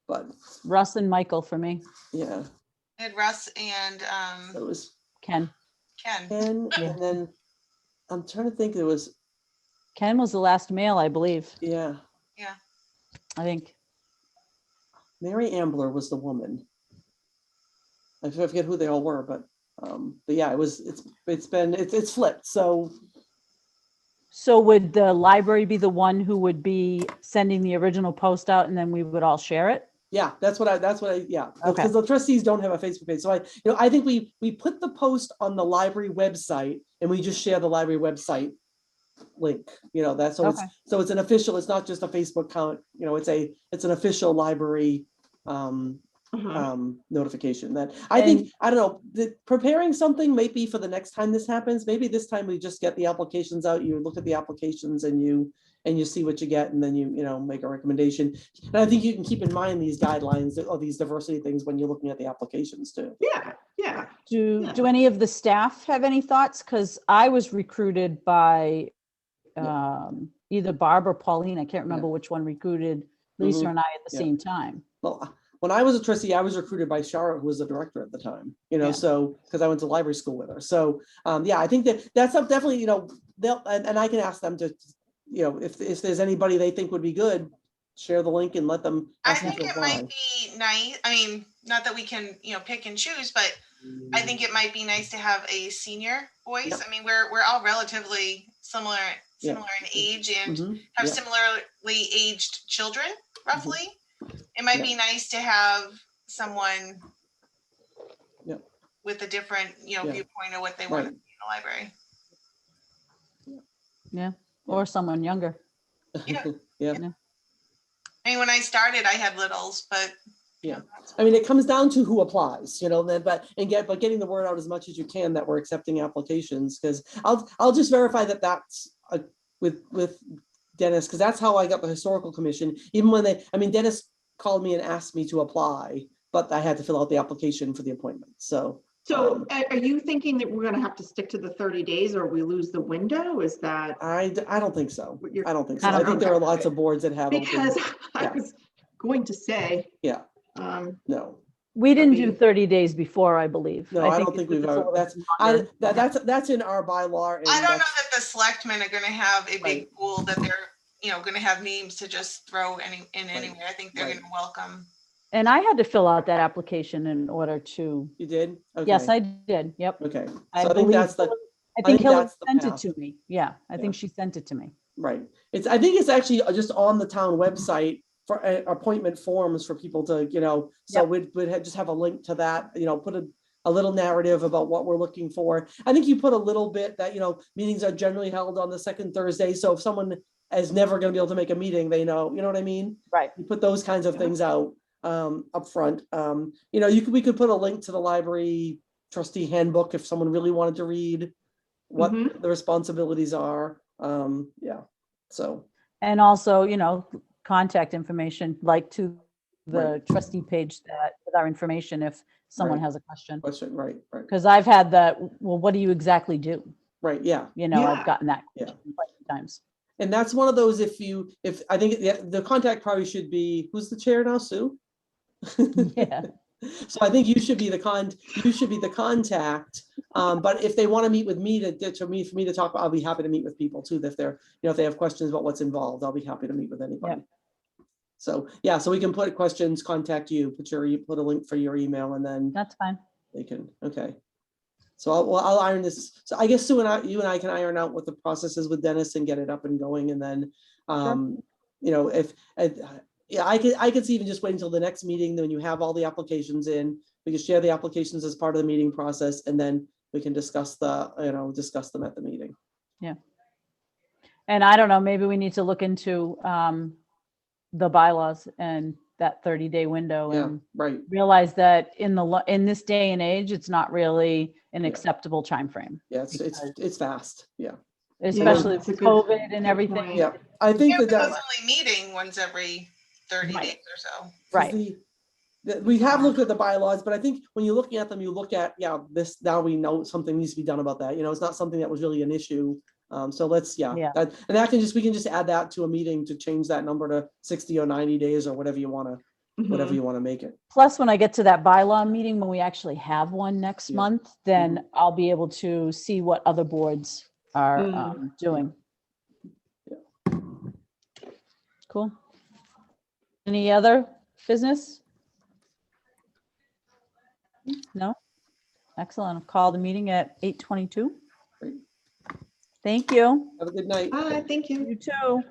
but Russ and Michael for me. yeah, We had Russ and it was Ken. Ken. and Yeah. and then I'm trying to think there was, Ken was the last male, I believe. yeah, I think. Mary Ambler was the woman. I forget who they all were, but yeah, it's flipped. So would the library be the one who would be sending the original post out and then we would all share it? Yeah, that's what I yeah. Okay. Because the trustees don't have a Facebook page. So I think we put the post on the library website and we just share the library website link, that's so Okay. it's an official, it's not just a Facebook account, it's an official library notification that I think, I don't know, preparing something maybe for the next time this happens. Maybe this time we just get the applications out, you look at the applications and you see what you get, and then you make a recommendation. And I think you can keep in mind these guidelines or these diversity things when you're looking at the applications too. Yeah. Do any of the staff have any thoughts? Because I was recruited by either Barb or Pauline. I can't remember which one recruited Lisa Mhm. and I at the Yeah. same time. Well, when I was a trustee, I was recruited by Shara, who was the director at the time, Yeah. so, because I went to library school with her. So, yeah, I think that's definitely, they'll, and I can ask them to, if there's anybody they think would be good, share the link and let them. I ask them think to it apply. might be nice. I mean, not that we can, pick and choose, but I think it might be nice to have a senior voice. Yep. I mean, we're all relatively similar Yeah. in age and Mhm. have Yeah. similarly aged children, roughly. It might Yeah. be nice to have someone Yeah. with a different, viewpoint of what they want to see in the library. Yeah. Or someone younger. Yeah. Yeah. I mean, when I started, I had littles, but Yeah. I mean, it comes down to who applies, but getting the word out as much as you can that we're accepting applications, because I'll just verify that that's with Dennis, because that's how I got the historical commission. Even when Dennis called me and asked me to apply, but I had to fill out the application for the appointment. So Are you thinking that we're gonna have to stick to the 30 days or we lose the window? Is that? I don't think so. What you're- I don't think so. I don't I think there are lots of boards that have. Because I yeah. was going to say. Yeah. Um, No. We didn't do That'd 30 days before, I believe. No, I don't think we've ever. That's in our bylaw. I don't know that the selectmen are going to have a big Right. pool that they're, going to have names to just throw anywhere. I think they're Right. going to welcome. And I had to fill out that application in order to, You did? Okay. yes, I did. Yep. Okay. So I I think believe that's the. I think Hillary that's the sent path. it to me. Yeah, I Yeah. think she sent it to me. Right. I think it's actually just on the town website for appointment forms for people to, so Yep. we'd just have a link to that, put a little narrative about what we're looking for. I think you put a little bit that, meetings are generally held on the second Thursday. So if someone is never gonna be able to make a meeting, they know, you know what I mean? Right. You put those kinds of Yeah. things out up front. You know, we could put a link to the library trustee handbook if someone really wanted to read what Mhm. the responsibilities are. Yeah, so, And also, you know, contact information, like to the Right. trustee page that, with our information, if someone Right. has a question. question, right, Because I've had that, well, what do you exactly do? right, yeah. You know, I've Yeah. gotten that Yeah. question quite a few times. And that's one of those, if I think the contact probably should be, who's the chair now, Sue? Yeah. So I think you should be the contact. But if they want to meet with me for me to talk, I'll be happy to meet with people too. If they're, you know, if they have questions about what's involved, I'll be happy to meet with anybody. So, yeah, so we can put questions, contact you, put a link for your email, and then That's fine. they can, okay. So I'll iron this. So I guess Sue and you and I can iron out what the process is with Dennis and get it up and going. And then, you know, yeah, I could see even just wait until the next meeting, then when you have all the applications in, we can share the applications as part of the meeting process, and then we can discuss discuss them at the meeting. And I don't know, maybe we need to look into the bylaws and that 30-day window Yeah, and right. realize that in this day and age, it's not really an Yeah. acceptable timeframe, Yeah, it's fast. Yeah. especially that's a with good- COVID and good everything. point. Yeah. I think Yeah, that but it's that only meeting once every 30 Right. days or so. Right. we have looked at the bylaws, but I think when you're looking at them, you look at, this, now we know something needs to be done about that. You know, it's not something that was really an issue. So let's, Yeah. we can just add that to a meeting to change that number to 60 or 90 days or whatever you want to make it. Plus, when I get to that bylaw meeting, when we actually have one next Yeah. month, then I'll be able to see what other boards are doing. Cool. Any other business? No? Excellent. I'll call the meeting at 8:22. Great. Thank you. Have a good night. Thank you. You too.